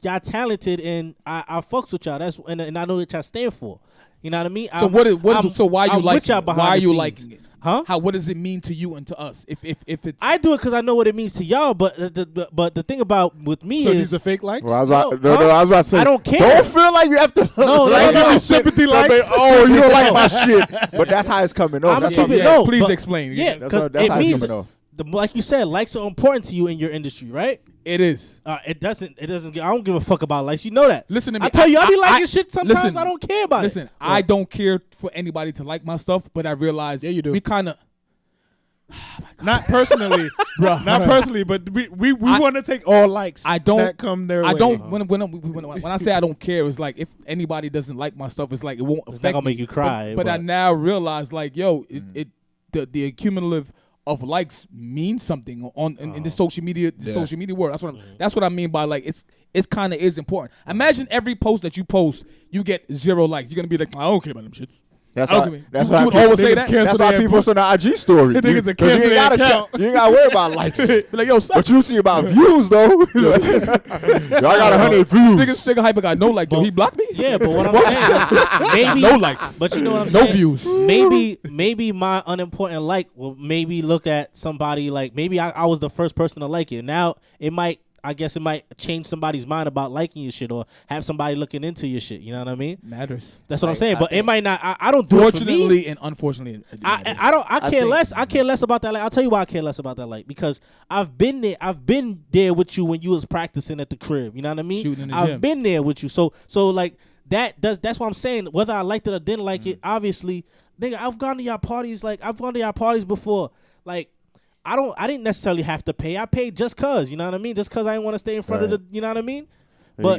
y'all talented and I fucks with y'all. That's and I know what y'all stand for. You know what I mean? So why you I'm like with y'all behind why are the you scenes. liking it? Huh? What does it mean to you and to us? If it's I do it because I know what it means to y'all. But the thing about with me So is these are fake likes. Well, I was No, about, no, I was about to say, I don't care. Don't feel like you have to. No, like, no, no. Sympathy so likes. oh, you don't like my shit. But that's how it's coming off. I'm That's keep what I'm it saying. low. Please but- explain. Yeah, That's because that's it how it's means coming off. like you said, likes are important to you in your industry, right? It is. It doesn't. I don't give a fuck about likes. You know that. Listen to me. I tell you, I be liking I- shit sometimes. listen, I don't care about Listen, it. I don't care for anybody to like my stuff, but I realize Yeah, you do. we kind of Not personally, Bruh. not personally, but we want to take all likes. I don't- that come their way. I don't when I say I don't care, it's like if anybody doesn't like my stuff, it's like it won't affect not gonna me. make you cry, But I but- now realize like the accumulative of likes means something in the social media world. That's what I mean by like it kind of is important. Imagine every post that you post, you get 0 likes. You're gonna be like, I don't care about them shits. That's I why. don't care. That's You why would people- always say niggas that. cancel That's That's why why people on the IG story. Niggas You- are 'cause you canceling ain't gotta their account. you ain't gotta worry about likes. Be like, yo, stop. But you see about views though. Y'all got 100 views. Nigga Hypa got no like. Yo, he blocked me. Yeah, but what I'm saying is maybe No likes. But you know what I'm No saying? views. Maybe my unimportant like will maybe look at somebody like maybe I was the first person to like it. Now it might change somebody's mind about liking your shit or have somebody looking into your shit. You know what I mean? Matters. That's what I'm Like, saying. I But it think- might not. I don't do it for me. Fortunately and unfortunately, it matters. I care think- less. I care less about that. Like, I'll tell you why I care less about that. Like, because I've been there. I've been there with you when you was practicing at the crib. You know what I mean? Shooting in the I've gym. been there with you. So like that's what I'm saying. Whether I liked it or didn't like it, obviously, nigga, I've gone to y'all parties. Like, I've gone to y'all parties before. Like, I didn't necessarily have to pay. I paid just cause. You know what I mean? Just cause I didn't want to stay in front of the. You know what I mean? There you But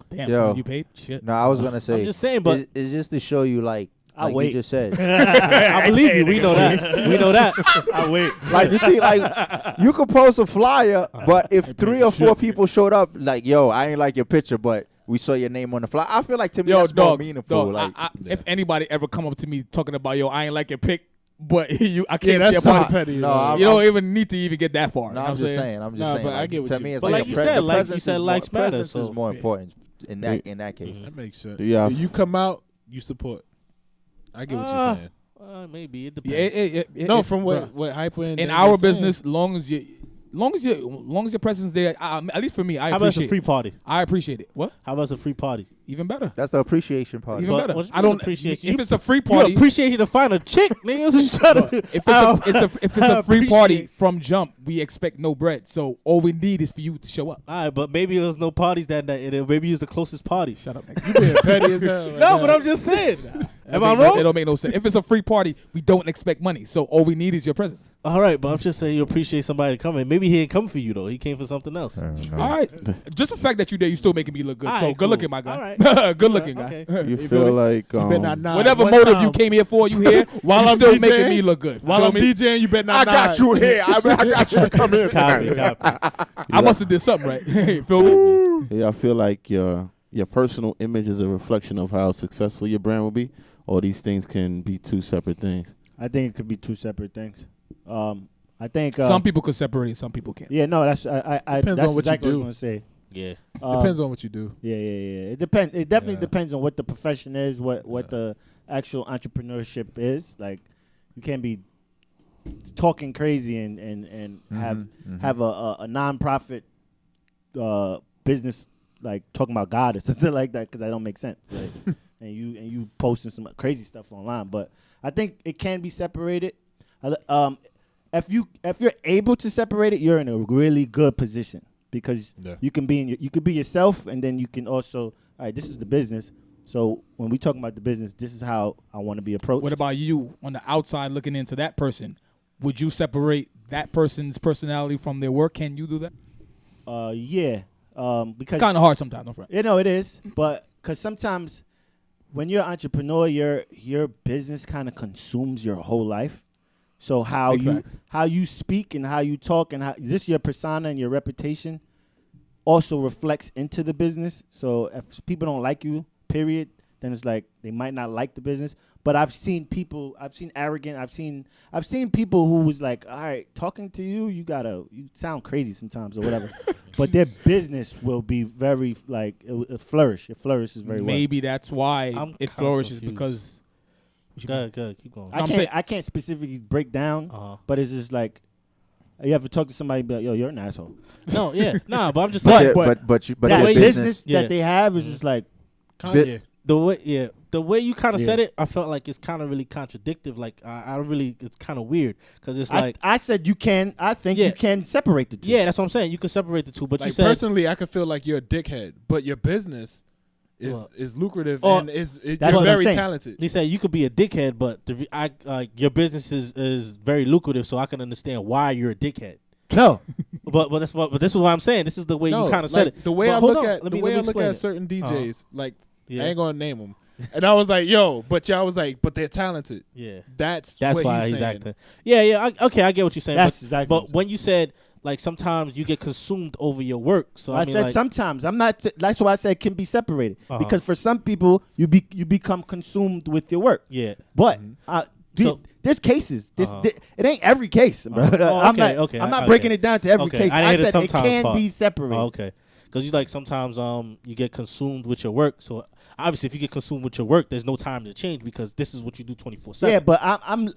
go. Damn, Yo. so you paid? Shit. No, I was gonna say. I'm just saying, but it's just to show you, like I'll you wait. just said. I believe you. We know that. We know that. I wait. Like you see, like you could post a flyer, but if 3 or 4 people showed up, like, yo, I ain't like your picture, but we saw your name on the flyer. I feel like to me Yo, that's more dogs, meaningful. dog, Like, if anybody ever come up to me talking about, yo, I ain't like your pic, but I Yeah, can't that's be a so part of petty. No, though. I'm- You don't even need to even get that far. no, you know I'm what just saying. I'm just Nah, saying. but I like, get what to you me, mean. it's But like like a you pre- said, the like you presence said, is likes more, matter, presence is so- more Yeah. important in that case. That makes sense. Do y'all You come out, you support? I get what you're saying. Maybe it depends. No, from what Hypa and in Dane our just saying. business, long as your presence there, at least for me, I How about appreciate. a free party? I appreciate it. What? How about a free party? Even better. That's the appreciation part. Even But better. what's I don't appreciate If you? it's a free You party, appreciate you to find a chick, nigga. That's what you trying to do. if it's a free party from jump, we expect no bread. So all we need is for you to show up. All right, but maybe there was no parties that night. And maybe it was the closest party. Shut up, nigga. You being petty as hell. Right No, now. but I'm just saying. Am I It wrong? don't make no sense. If it's a free party, we don't expect money. So all we need is your presence. All right, but I'm just saying you appreciate somebody coming. Maybe he didn't come for you though. He came for something else. All right. Just the fact that you there, you still making me look good. All So right, good cool. looking, my guy. All right. Good looking, guy. Okay. You feel feel me? like You better not nod. Whatever One motive time. you came here for, you here. While you I'm still DJing, making me look good. While Feel I'm me? DJing, you better not. I got you here. I got you to come in Copy, tonight. copy. I must have did something right. Feel me? Yeah, I feel like your personal image is a reflection of how successful your brand will be. Or these things can be two separate things. I think it could be two separate things. I think Some people could separate it. Some people can't. Yeah, no, that's I Depends that's on what you exactly do. what I was gonna say. Yeah. Depends on what you do. Yeah. It depends. It definitely Yeah. depends on what the profession is, what the actual entrepreneurship is. Like, you can't be talking crazy and have a nonprofit business like talking about God or something like that, because that don't make sense. Like, and you posting some crazy stuff online. But I think it can be separated. If you're able to separate it, you're in a really good position, because you can be you could be yourself, and then you can also, all right, this is the business. So when we talking about the business, this is how I want to be approached. What about you on the outside looking into that person? Would you separate that person's personality from their work? Can you do that? Yeah. Because Kind of hard sometimes, no front. you know it is, but because sometimes when you're an entrepreneur, your business kind of consumes your whole life. So Big facts. how you speak and how you talk and how this your persona and your reputation also reflects into the business. So if people don't like you, period, then it's like they might not like the business. But I've seen arrogant, I've seen people who was like, all right, talking to you, you sound crazy sometimes or whatever. But their business will be very like it flourish. It flourishes very well. Maybe that's why I'm it kinda flourishes confused. because. Go ahead, keep going. I can't specifically break down, but it's just like you ever talk to somebody and be like, yo, you're an asshole. No, yeah, nah, but I'm just But- saying. But that their business yeah. that they have is just like, Kanye. The way you kind of Yeah. said it, I felt like it's kind of really contradictory. Like I really, it's kind of weird because it's like, I said you can. I think Yeah. you can separate the two. yeah, that's what I'm saying. You can separate the two, but you Like said personally, I could feel like you're a dickhead, but your business is lucrative Or- and That's you're what I'm very saying. talented. he said you could be a dickhead, but your business is very lucrative, so I can understand why you're a dickhead. No. But this is what I'm saying. This is the way you kind of said it. The way But I hold look on, at let the me way I look explain at it. certain DJs, like Yeah. I ain't gonna name them, and I was like, yo, but y'all was like, but they're talented. Yeah, That's that's what why he's saying. acting. Yeah. I get what you're saying. That's but exactly but what I'm when you said like sometimes you get consumed over your work, so I I mean said like, sometimes. I'm not. That's why I said it can be separated, Uh-huh. because for some people you become consumed with your work. yeah. But So- there's cases. Uh-huh. It ain't every case, bro. Oh, I'm okay, not. okay, I'm not okay. breaking it down to every Okay, case. I didn't I hear the said it sometimes can part. be separated. Oh, okay. Because you like sometimes you get consumed with your work. So obviously, if you get consumed with your work, there's no time to change because this is what you do 24/7. Yeah, but I'm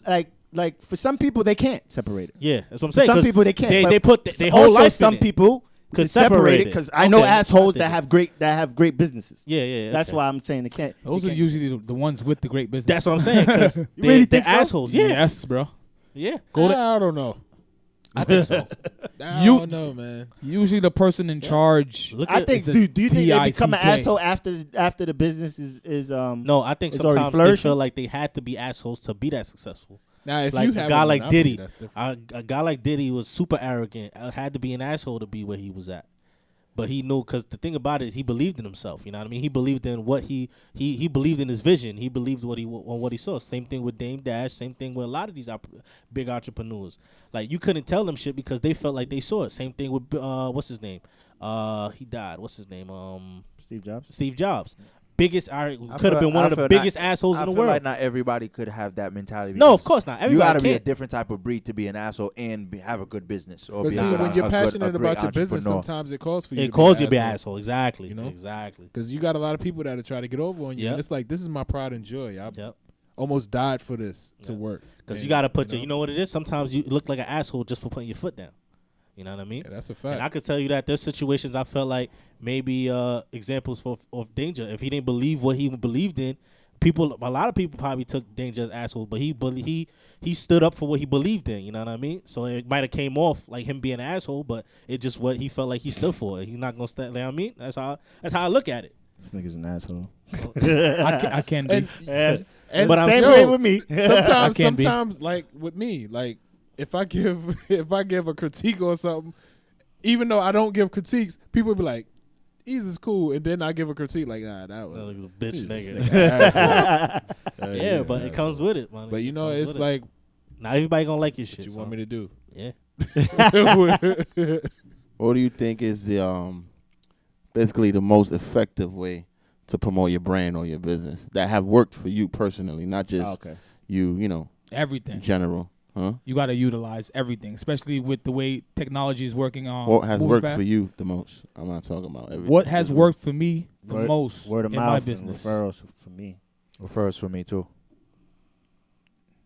like for some people they can't separate it. Yeah, that's what I'm For saying. some 'cause people they can't. They, but they put their also whole life some in it. people Could could separate separate it, it. because I know Okay, assholes I that think have great businesses. Yeah. That's okay. why I'm saying they can't. Those they are can't. usually the ones with the great business. That's what I'm saying. Because really they're think so? assholes. Yeah. Yes, bro. Yeah. I don't know. I think so. I You- don't know, man. Usually the person in charge. Look I at think. it's a Do you think they become an DICK. asshole after the business is No, I think It's already sometimes they flourishing? feel like they had to be assholes to be that successful. Now, if Like you a have guy a like monopoly, Diddy, that's different. a guy like Diddy was super arrogant. Had to be an asshole to be where he was at. But he knew, because the thing about it is he believed in himself. You know what I mean? He believed in what he believed in his vision. He believed on what he saw. Same thing with Dane-Ja. Same thing with a lot of these big entrepreneurs. Like, you couldn't tell them shit because they felt like they saw it. Same thing with what's his name? He died. What's his name? Steve Jobs? Steve Jobs. biggest, could feel- have been one I of the feel biggest not- assholes in the I feel world. like not everybody could have that mentality. No, of because course not. You Everybody got to be a can't. different type of breed to be an asshole and have a good business. Or But be see, a good, when you're a passionate good, a great about your business, entrepreneur. sometimes it calls for you. It calls you to be an asshole. Exactly. You know? Exactly. Because you got a lot of people that are trying to get over on you. Yep. And it's like, this is my pride and joy. I Yep. almost died for this to Yep. work. Because you And, got to put you know what it is? Sometimes you look like an asshole just for putting your foot down. You know what I mean? Yeah, that's a And I fact. could tell you that there's situations I felt like maybe examples of Danger. If he didn't believe what he believed in, a lot of people probably took Danger as assholes, but he stood up for what he believed in. You know what I mean? So it might have came off like him being an asshole, but it just what he felt like he stood for. He's not gonna stand. You know what I mean? That's how I look at it. This nigga's an asshole. I can be. And But I'm Same yo, way with me. sometimes like with me, like if I give a critique or something, even though I don't give critiques, people be like, "Ease is cool," and then I give a critique like, "Nah, that was That nigga's a bitch this nigga. asshole." Yeah, but it comes with it, man. But you It know, comes it's with it. like, not everybody gonna like your shit. what you so. want me to do? Yeah. What do you think is the basically the most effective way to promote your brand or your business that have worked for you personally, not just Okay. you know, Everything. in general, huh? You got to utilize everything, especially with the way technology is working on. What has moving worked fast. for you the most? I'm not talking about everything. What has worked for me the Word- most Word of in mouth my and business? referrals for me. First for me too.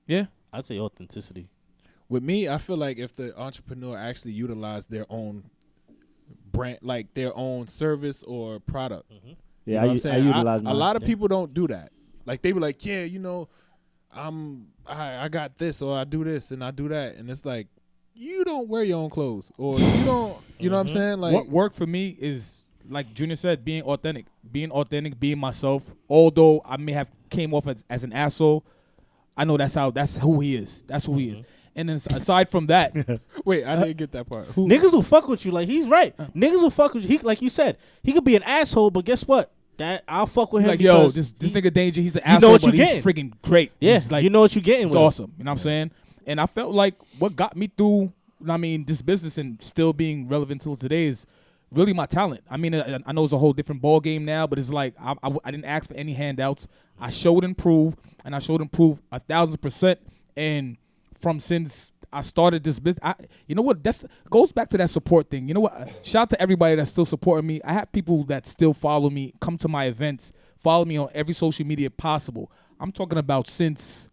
Yeah. I'd say authenticity. With me, I feel like if the entrepreneur actually utilized their own brand, like their own service or product. Mm-hmm. You Yeah, know what I'm I saying? utilize a mine. lot of Yeah. people don't do that. Like they be like, yeah, you know, I got this or I do this and I do that, and it's like you don't wear your own clothes or you don't. You know what I'm saying? Like What worked for me is, like Junior said, being authentic, being myself. Although I may have came off as an asshole, I know that's who he is. That's who he is. And then aside from that, wait, I didn't get that part. Who? Niggas will fuck with you. Like, he's right. Niggas will fuck with you. He, like you said, he could be an asshole, but guess what? That I'll fuck with him like, yo, because this nigga Danger, he's an you know asshole, what you but he's getting. freaking great. yeah, He's like, you know what you're getting it's with him. awesome. You know what I'm saying? And I felt like what got me through, I mean, this business and still being relevant till today is really my talent. I mean, I know it's a whole different ball game now, but it's like I didn't ask for any handouts. I showed and proved, and I showed and proved 1,000%. And from since I started this business, you know what? That's goes back to that support thing. You know what? Shout out to everybody that's still supporting me. I have people that still follow me, come to my events, follow me on every social media possible. I'm talking about since,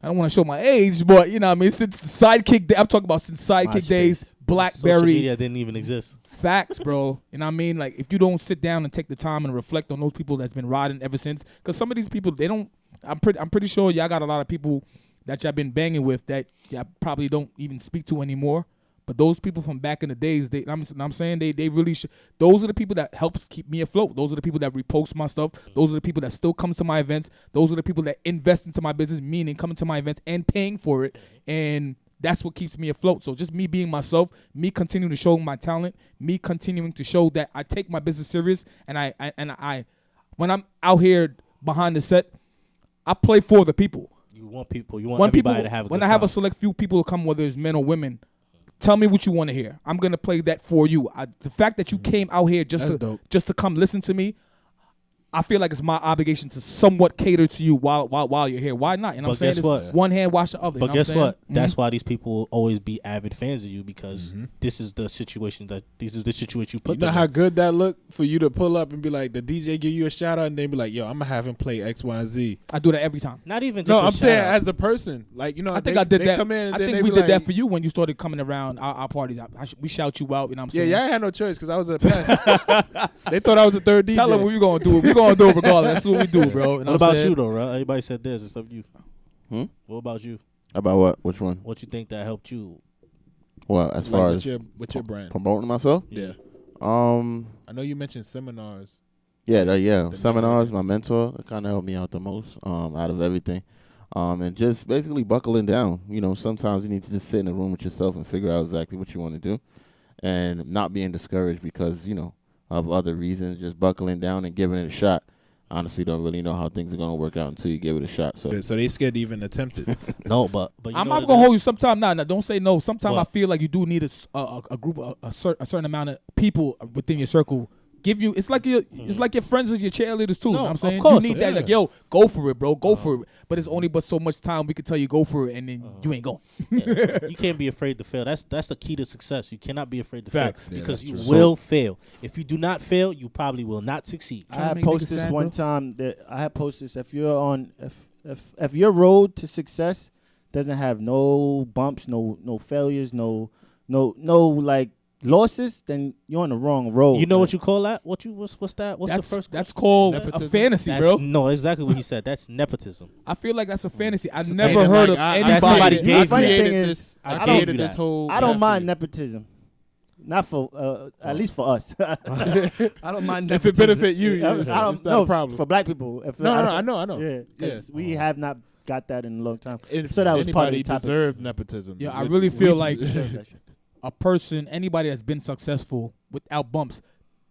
I don't want to show my age, but you know what I mean, since Sidekick Day, I'm talking about since Sidekick MySpace. days, Social BlackBerry, media didn't even exist. facts, bro. You know what I mean? Like, if you don't sit down and take the time and reflect on those people that's been riding ever since, because some of these people, they don't, I'm pretty sure y'all got a lot of people that y'all been banging with that y'all probably don't even speak to anymore. But those people from back in the days, I'm saying they really should. Those are the people that helps keep me afloat. Those are the people that repost my stuff. Those are the people that still come to my events. Those are the people that invest into my business, meaning coming to my events and paying for it. And that's what keeps me afloat. So just me being myself, me continuing to show my talent, me continuing to show that I take my business serious, and I when I'm out here behind the set, I play for the people. You want people. You want everybody to have a good When I have time. a select few people come, whether it's men or women, tell me what you want to hear. I'm gonna play that for you. The fact that you came out here That's dope. just to come listen to me, I feel like it's my obligation to somewhat cater to you while you're here. Why not? You know what I'm But saying? guess It's what? one hand wash the other. But you know guess what? I'm what? saying? That's why these people will always be avid fans of you because this is the situation you put You know them how in. good that look for you to pull up and be like, the DJ give you a shout out and they be like, yo, I'm gonna have him play X, Y, and Z. I do that every time. Not even just No, a I'm saying shout-out. as the person, like you know, I think they, I did they that. Come in and I then think they we be did like, that for you when you started coming around our parties. We shout you out. You know what I'm Yeah, saying? y'all had no choice because I was a pest. They thought I was a third DJ. Tell them what we gonna do. We gonna do it regardless. That's what we do, bro. You know What what I'm about saying? you though, bro? Everybody said this except you. What about you? About what? Which one? What you think that helped you? Well, as Like, far with as your brand. promoting myself, Yeah, um, I know you mentioned seminars. yeah, The seminars. My mentor kind of helped me out the most out of everything, and just basically buckling down. You know, sometimes you need to just sit in a room with yourself and figure out exactly what you want to do, and not being discouraged because of other reasons. Just buckling down and giving it a shot. Honestly, don't really know how things are gonna work out until you give it a shot. So So they scared to even attempt it. No, but you I'm know not what gonna it hold you. Sometimes, nah, don't say no. Sometimes What? I feel like you do need a group, a certain amount of people within your circle give you. It's like your friends and your cheerleaders too. You know what I'm saying? of course, you need that. Like, yo, go for it, bro. Go for it. But it's only but so much time we can tell you go for it, and then you ain't going. You can't be afraid to fail. That's the key to success. You cannot be afraid to Facts. fail Yeah, because that's you true. will fail. If you do not fail, you probably will not succeed. I Trying to had make posted niggas this sad, one bro. time that I had posted this. If you're on, if your road to success doesn't have no bumps, no failures, no like losses, then you're on the wrong road. You know what you call that? What's that? What's the first? That's called Nepotism? a fantasy, That's, bro. No, exactly what he said. That's nepotism. I feel like that's a fantasy. I So never that's heard like, of I anybody. somebody created- gave I you created that. this. I I gave created you this that. whole. I don't for mind you. nepotism. Not for at least for us. I don't mind If it benefit you, I it's don't not a know problem. for black people. If No, I I know. Yeah, because we have not got that in a long time. If So that was part of the anybody topic. deserved nepotism. Yeah, I we- really feel like That shit. a person, anybody that's been successful without bumps,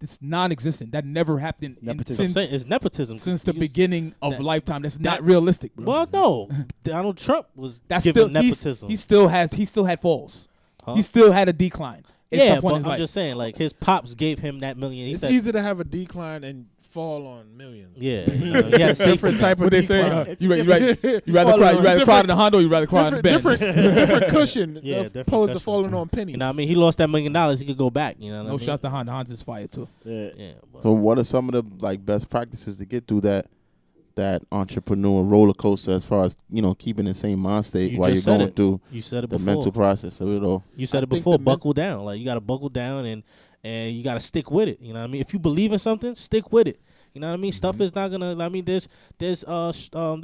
it's non-existent. That never happened Nepotism. I'm saying it's nepotism since the You- beginning of that- lifetime. That's not that- realistic, bro. Well, no, Donald Trump was That's given still nepotism. he still had falls. Huh? He still had a decline. At yeah, some point in but his I'm life. just saying, like his pops gave him that million. He It's said, easy to have a decline and fall on millions. yeah, he had a safety Different net. type of What they say? decline. You rather cry in the Honda, or you rather cry in the Benz. different cushion Yeah, different opposed to cushion. falling on pennies. You know what I mean? He lost that $1 million. He could go back. You know what I No mean? shots to Honda. Honda's is fire too. Yeah. Yeah, but So what are some of the like best practices to get through that entrepreneur roller coaster as far as keeping the same mind state You while you're just said going it. through you said it the before. mental process of it all? You said I it think before. the Buckle down. Like you got to buckle down and you got to stick with it. You know what I mean? If you believe in something, stick with it. You know what I mean? Stuff is not gonna. I mean, there's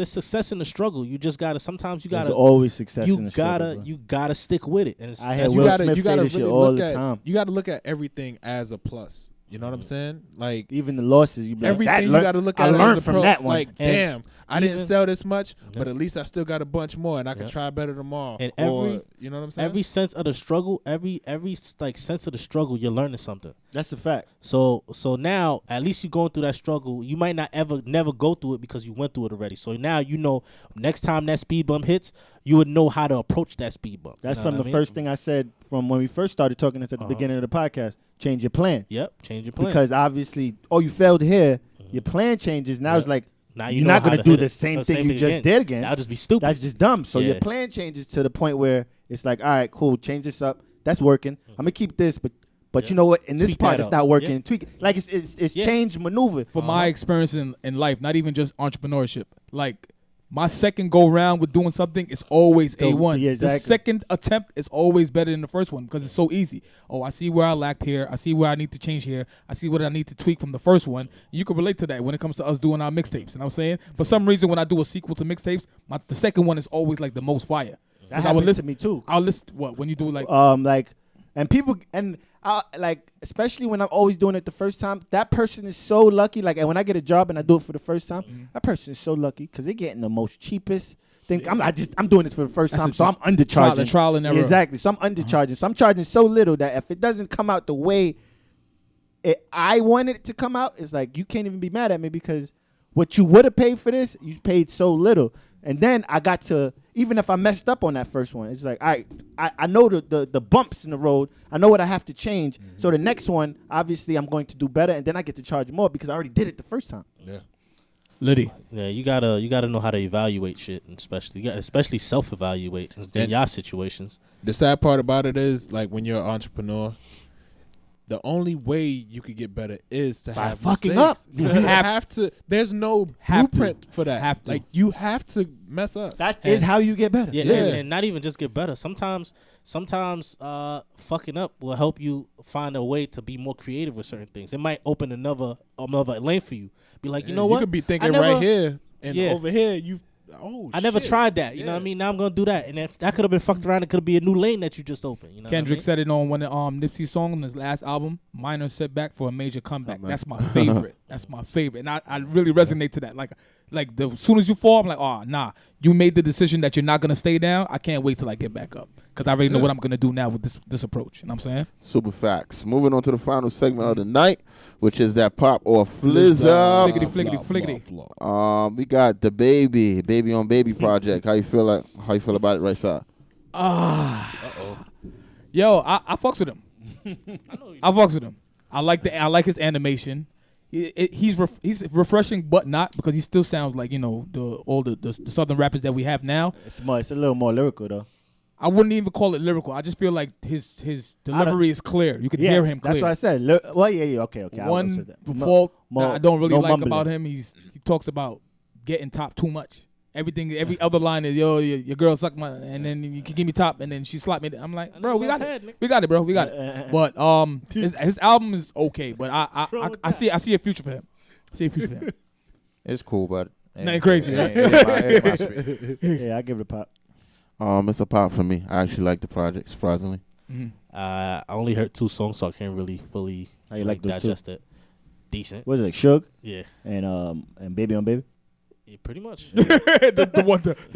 success in the struggle. You just gotta. Sometimes you There's gotta. always success in the struggle, bro. You gotta stick with it. And it's, I had that's Will what- Smith say this shit all the time. You got to look at everything as a plus. You know what I'm saying? Like Even the losses, you be like, everything that you learn- got to look I at it learned as a from pro. that one. Like, And damn, I didn't even- sell this much, but Yeah. at least I still got a bunch more, and I can Yeah. try better tomorrow. And or, you know what I'm saying? every sense of the struggle, every like sense of the struggle, you're learning something. That's a fact. So now at least you're going through that struggle. You might not never go through it because you went through it already. So now next time that speed bump hits, you would know how to approach that speed bump. That's You know from what the I mean? first thing I said from when we first started talking at the beginning of the podcast. Change your plan. Yep, change your plan. Because obviously, you failed here. Your plan changes. Now Yep. it's like, now you're know not how going to to do hit the it. same The thing you just did again. That'll just be stupid. That's just dumb. So your Yeah. plan changes to the point where it's like, all right, cool, change this up. That's working. I'm gonna keep this, but Yeah. you know what? In this Tweak part, that it's up. not working. Yeah. Tweak it. Like it's Yeah. change maneuver. For my experience in life, not even just entrepreneurship, like my second go round with doing something is always Still- A1. yeah, The exactly. second attempt is always better than the first one because it's so easy. Oh, I see where I lacked here. I see where I need to change here. I see what I need to tweak from the first one. You can relate to that when it comes to us doing our mixtapes. You know what I'm saying? For some reason, when I do a sequel to mixtapes, the second one is always like the most fire. That 'Cause I would happens listen to me too. I'll list when you do like And people and I like, especially when I'm always doing it the first time. That person is so lucky. Like, and when I get a job and I do it for the first time, that person is so lucky because they're getting the most cheapest thing. I'm doing it for the first That's time, the so I'm undercharging. trial and error. Yeah, exactly. So I'm undercharging. So I'm charging so little that if it doesn't come out the way I wanted it to come out, it's like you can't even be mad at me because what you would have paid for this, you paid so little. And then I got to, even if I messed up on that first one, it's like, all right, I know the bumps in the road. I know what I have to change. So the next one, obviously, I'm going to do better, and then I get to charge more because I already did it the first time. Yeah. Liddy. Yeah, you gotta know how to evaluate shit, and especially self-evaluate in y'all situations. The sad part about it is, like, when you're an entrepreneur, the only way you could get better is to By have fucking mistakes. up. You have to. There's no Have to. blueprint for that. Have to. Like, you have to mess up. That is how you get better. Yeah, Yeah. And not even just get better. Sometimes fucking up will help you find a way to be more creative with certain things. It might open another lane for you. Be like, you know what? You could be thinking I never- right here, and Yeah. over here, I never shit. tried that. You know what I mean? Now I'm gonna do that, and if that could have been fucked around, it could be a new lane that you just opened. You know, Kendrick what said it on one of Nipsey's song on his last album, Minor Setback for a Major Comeback. man. That's my favorite. That's my favorite. And I really resonate to that. Like as soon as you fall, I'm like, oh, nah. You made the decision that you're not going to stay down. I can't wait till I get back up. Because I already know what I'm going to do now with this approach. You know what I'm saying? Super facts. Moving on to the final segment of the night, which is that pop or flizzer. Fliggity. We got the baby on baby project. How you feel about it, right side? Yo, I fucks with him. I fucks with him. I like his animation. He's refreshing, but not because he still sounds like the southern rappers that we have now. It's a little more lyrical though. I wouldn't even call it lyrical. I just feel like his delivery is clear. You can hear him clear. That's what I said. Okay. One fault that I don't really like mumbling about him, he talks about getting top too much. Every other line is, yo, your girl suck my, and then you can give me top, and then she slap me. I'm like, bro, we got it, bro, we got it. But his album is okay, but I see a future for him. It's cool, but ain't crazy. Ain't my street. Yeah, I give it a pop. It's a pop for me. I actually like the project, surprisingly. Mm-hmm. I only heard 2 songs, so I can't really fully How you like those digest it. Decent. What is it, Suge? Yeah. And Baby on Baby? Yeah, pretty much. the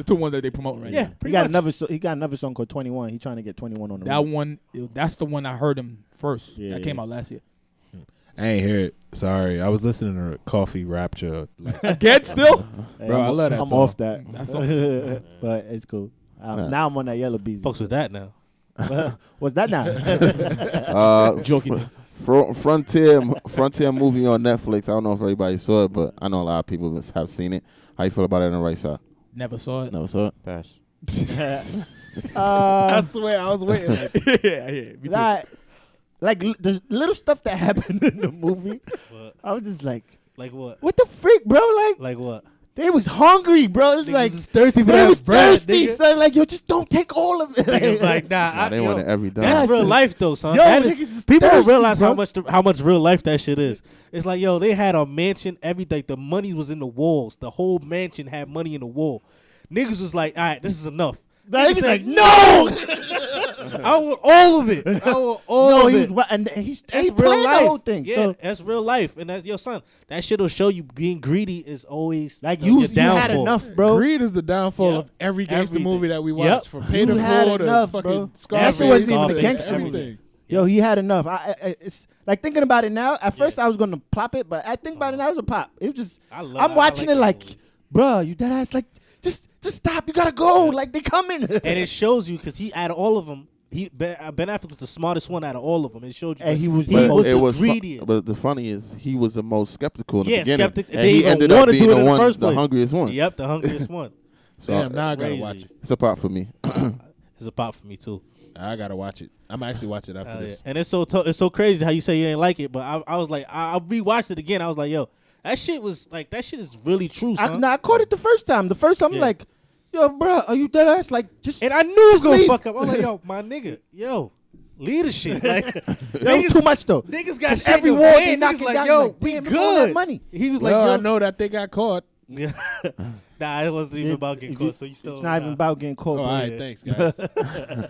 2 ones that they promote right Yeah, now. pretty much. He got another song called 21. He's trying to get 21 on the That remix. one, that's the one I heard him first. Yeah, that came out last year. I ain't hear it. Sorry, I was listening to Coffee Rapture. Like, Again, still? Hey, Bro, I love that I'm song. off that. That's all. But it's cool. Now I'm on that Yellow Bees. Fucks with that now. What's that now? Joking. Frontier movie on Netflix. I don't know if everybody saw it, but I know a lot of people have seen it. How you feel about it on the right side? Never saw it. Never saw it? Pass. I swear, I was waiting. Yeah. Me too. Like the little stuff that happened in the movie, What? I was just like, Like what? what the freak, bro? Like what? They was hungry, bro. It's Niggas like is thirsty for they that was bread, thirsty, nigga. son. Like, yo, just don't take all of it. Niggas like, nah, They want it every that's dime. real life though, son. Yo, That niggas is, is people don't thirsty, realize bro. how much real life that shit is. It's like, yo, they had a mansion, everything. The money was in the walls. The whole mansion had money in the wall. Niggas was like, all right, this is enough. Niggas Niggas like, said, no! I want all of it. I want all of it. And he's That's he real playing life. the whole thing. Yeah, So that's real life. And that's your son. That shit'll show you being greedy is always like your you had downfall. enough, bro. Greed is the downfall Yep. of every gangster Everything. movie that we Yep. watch. From Pay You the had Four to enough, fucking bro. Scarface. That shit wasn't even Scarface, the gangster everything. Everything. Yo, he had enough. It's like thinking about it now. At first, I was gonna plop it, but I think about it now, it was a pop. It was just I'm watching it like, bruh, you dead ass. Like, just stop. You gotta go. Like, they coming. And it shows you because he out of all of them, Ben Affleck was the smartest one out of all of them. It showed you. And he was the greediest. But the funny is, he was the most skeptical in the Yeah, beginning. skeptics, and they he even ended up wanna being do it the in the one, first the place. hungriest one. Yep, the hungriest one. So Damn, now I gotta crazy. watch it. it's a pop for me. It's a pop for me too. I gotta watch it. I'm actually watching it after Yeah. this. And it's so crazy how you say you ain't like it, but I was like, I rewatched it again. I was like, yo, that shit is really true, son. I caught it the first time. The first time, I'm Yeah. like, yo, bruh, are you dead ass? Like, just. And I knew it was gonna Leave. fuck up. I was like, yo, my nigga, yo, leadership. Like, That was too much though. Niggas got 'Cause shit every in war the they hand. knock Niggas it like, down, yo, like, we damn, look at all that good. money. He was Well, like, I yo, know that they got caught. yeah. Nah, it wasn't even about getting caught. So you still. It's not even about getting caught. Oh, all bro. right, thanks, guys.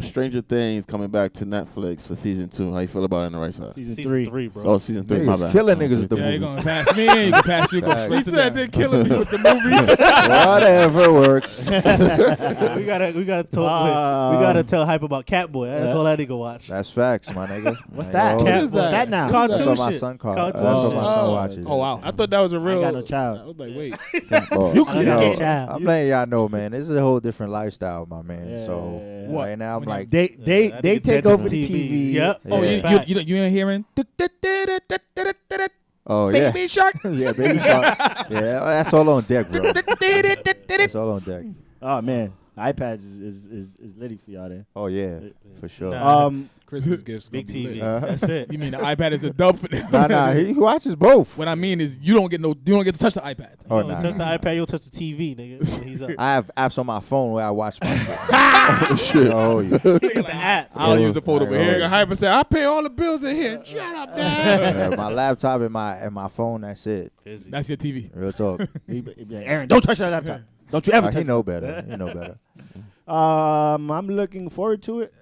Stranger Things coming back to Netflix for season 2. How you feel about it on the right side? Season Season 3. bro. Oh, season 3. My Niggas bad. killing niggas at the Yeah, you're movies. gonna pass me in. You can pass you. Go Facts. straight He to said that. they're killing me with the movies. Whatever works. we gotta talk. We gotta tell Hype about Catboy. That's all that nigga watch. That's facts, my nigga. What's Like, that? yo, What is What's that? that now? Cartoon That's what my shit. son called. Cartoon That's what shit. my son Oh. watches. Oh wow. I thought that was a real. got no child. I was like, wait. Oh, You Yo, can get a child. I'm letting y'all know, man. This is a whole different lifestyle, my man. So Yeah. right now, I'm like, They that they nigga take dead over to the TV. Yep. Oh, Yeah. you ain't hearing? oh yeah, Baby shark. yeah, baby shark. Yeah, that's all on deck, bro. That's all on deck. Oh man, iPads is litty for y'all there. Oh yeah, for sure. Nah. Christmas gifts. Big gonna be TV. lit. That's it. You mean the iPad is a dub for them? Nah, he watches both. What I mean is you don't get to touch the iPad. Oh, You don't nah. touch the iPad, you don't touch the TV, nigga. He's up. I have apps on my phone where I watch my shit. Oh yeah. The app. I'll use the phone over Like, here. Nigga Hyper said, I pay all the bills in here. Shut up, Dad. Yeah, my laptop and my phone. That's it. Busy. That's your TV. Real talk. He be like, Aaron, don't touch that laptop. Don't you ever touch He it. know better. He know better. I'm looking forward to it.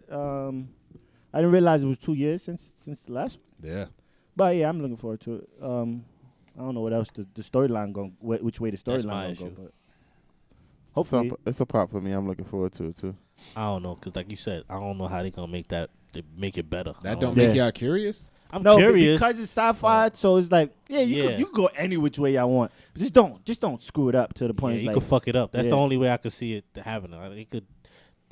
I didn't realize it was 2 years since the last one. Yeah. But yeah, I'm looking forward to it. I don't know what else the storyline going, which way the That's my storyline going issue. go. But hopefully, it's a pop for me. I'm looking forward to it too. I don't know, because like you said, I don't know how they going to make it better. That I don't Yeah. make y'all curious? I'm no, curious. because it's sci-fi, so it's like, yeah, you Yeah. can go any which way y'all want. But just don't screw it up to the point. Yeah, It's you like, could fuck it up. That's the Yeah. only way I could see it happening. Like, it could.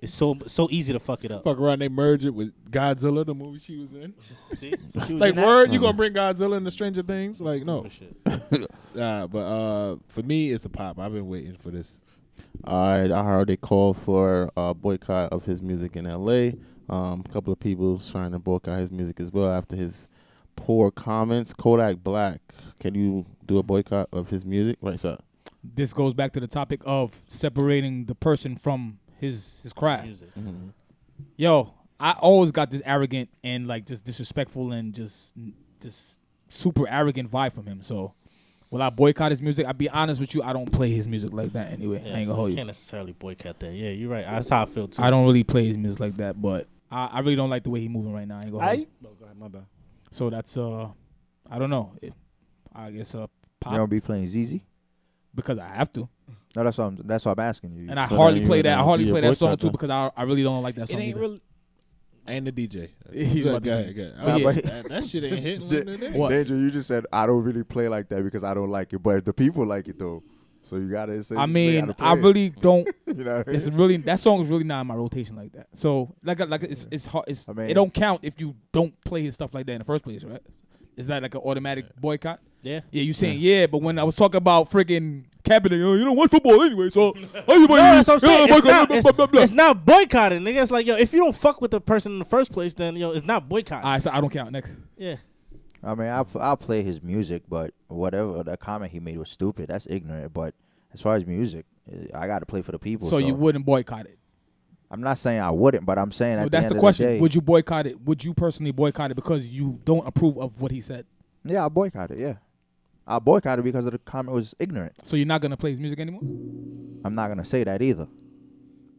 It's so easy to fuck it up. Fuck around, they merge it with Godzilla, the movie she was in. See? Like, word, you gonna bring Godzilla into Stranger Things? Like, no. But for me, it's a pop. I've been waiting for this. All right, I heard they call for a boycott of his music in L.A. A couple of people trying to boycott his music as well after his poor comments. Kodak Black, can you do a boycott of his music? What's up? This goes back to the topic of separating the person from his craft. Mm-hmm. Yo, I always got this arrogant and like just disrespectful and just super arrogant vibe from him. So will I boycott his music? I'll be honest with you, I don't play his music like that anyway. Yeah, I ain't so gonna hold you you. can't necessarily boycott that. Yeah, you're right. That's how I feel too. I don't really play his music like that, but I really don't like the way he's moving right now. I ain't gonna hold you. Go ahead, my bad. So that's I don't know. I guess You pop don't be playing ZZ? because I have to. No, that's what I'm asking you. And I So hardly then play you that. I would hardly be a play that song boycott too then. because I really don't like that It song. ain't either. really. And the DJ. He's about to Go say. ahead, go ahead. Nah, but- That shit ain't hitting like that. What? Danger, you just said I don't really play like that because I don't like it, but the people like it though. So you gotta say. I mean, I really don't. You know what I It's mean? really that song is really not in my rotation like that. So like it's hard. I mean- It don't count if you don't play his stuff like that in the first place, right? Is that like an automatic boycott? Yeah. Yeah, you saying yeah, but when I was talking about freaking Kaepernick, you don't watch football anyway, so no, That's what I'm saying. blah, blah. It's not boycotting, nigga. It's like, yo, if you don't fuck with the person in the first place, then, yo, it's not boycotting. All right, so I don't count. Next. Yeah. I mean, I'll play his music, but whatever the comment he made was stupid. That's ignorant. But as far as music, I got to play for the people. So you wouldn't boycott it? I'm not saying I wouldn't, but I'm saying Well, at that's the the end question. of the day, Would you boycott it? Would you personally boycott it because you don't approve of what he said? yeah, I'll boycott it. Yeah, I'll boycott it because of the comment was ignorant. So you're not gonna play his music anymore? I'm not gonna say that either.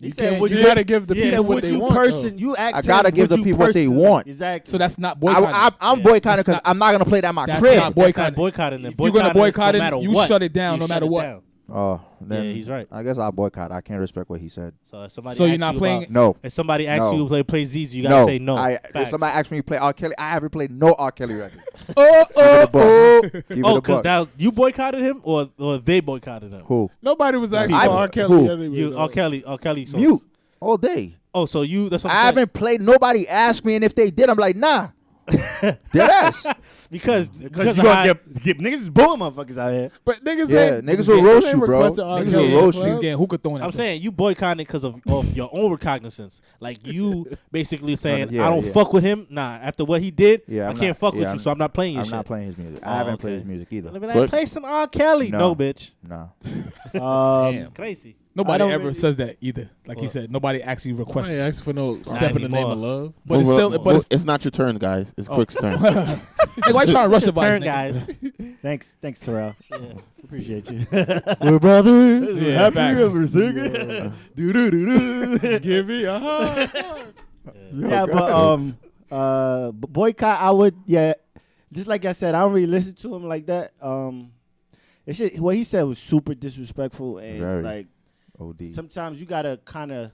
He You said, can't- would you you gotta give the He said, people what would they you want. person? You asked I him, gotta give would the you people what they personally- want. Exactly. So that's not boycotting. I'm Yeah. boycotting That's because not- I'm not gonna play that at my That's crib. not That's boycotting. not boycotting. Then If you're gonna boycott no it, matter you what, shut it down no you matter shut it what. down. Oh, then Yeah, he's right. I guess I'll boycott. I can't respect what he said. So if somebody So you're asks not you playing about- No, if somebody asks No. you to play ZZ, you gotta say no. If Facts. somebody asks me to play R. Kelly, I haven't played no R. Kelly record. Oh, Keep it Oh, a because buck. you boycotted him or they boycotted him? Who? Nobody was asking I- for R. Kelly. who? anyway, You though. R. Kelly songs. Mute all day. Oh, so you? That's what I'm I saying. haven't played. Nobody asked me, and if they did, I'm like, nah. Dead ass. because because you of how- gonna get niggas is booing motherfuckers out here. But niggas Yeah, ain't. niggas will roast ain't you, bro. requesting R. Niggas Kelly will roast club. you. He's getting hookah thrown at I'm him. saying you boycotting because of your own recognizance. Like you basically saying, Yeah, I don't yeah. fuck with him. Nah, after what he did, Yeah, I I'm can't not- fuck yeah, with I'm- you, so I'm not playing your I'm shit. not playing his music. Oh, I haven't okay. played his music either. Let me But- play some R. Kelly. No. No, bitch. Nah. Damn. Crazy. Nobody don't ever really- says that either. Like he What? said, nobody actually requests. Nobody asked for no step in the name anymore. of love. But it's Move still. up. But it's, It's not your turn, guys. It's Quick's turn. hey, why you trying to rush the Turn, vibes, nigga? guys. Thanks, Terrell. Yeah. Appreciate you. We're brothers. Yeah, Happy facts. anniversary. Do. Give me a hug. Yeah, but boycott. I would. Yeah, just like I said, I don't really listen to him like that. It's just, what he said was super disrespectful and Very. like OD. sometimes you gotta kind of.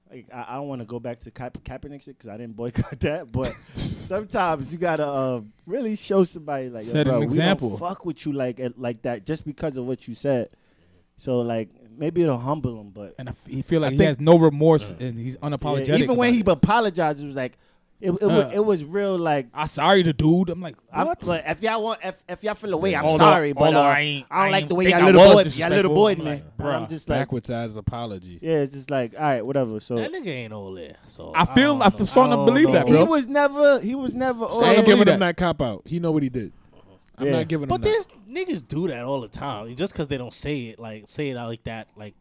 Like, I don't want to go back to Kaepernick shit because I didn't boycott that, but sometimes you gotta really show somebody like, yo, Set an bro, example. We don't fuck with you like that just because of what you said. So like maybe it'll humble him, but And he feel like he think- has no remorse and he's unapologetic. yeah, even when about he it. apologized, it was like it was real like. I sorry to dude. I'm like, what? But if y'all want, if y'all feel away, I'm Although- sorry, but although I don't like the way think y'all I little was boy, y'all little boy me. disrespectful. And I'm just like, Backwards as apology. yeah, it's just like, all right, whatever. So That nigga ain't all there. So I feel don't know. starting to I believe don't that, know. bro. he was never. I ain't believe giving that. him that cop out. He know what he did. I'm Yeah. not giving him But that. there's niggas do that all the time. Just because they don't say it out like that, like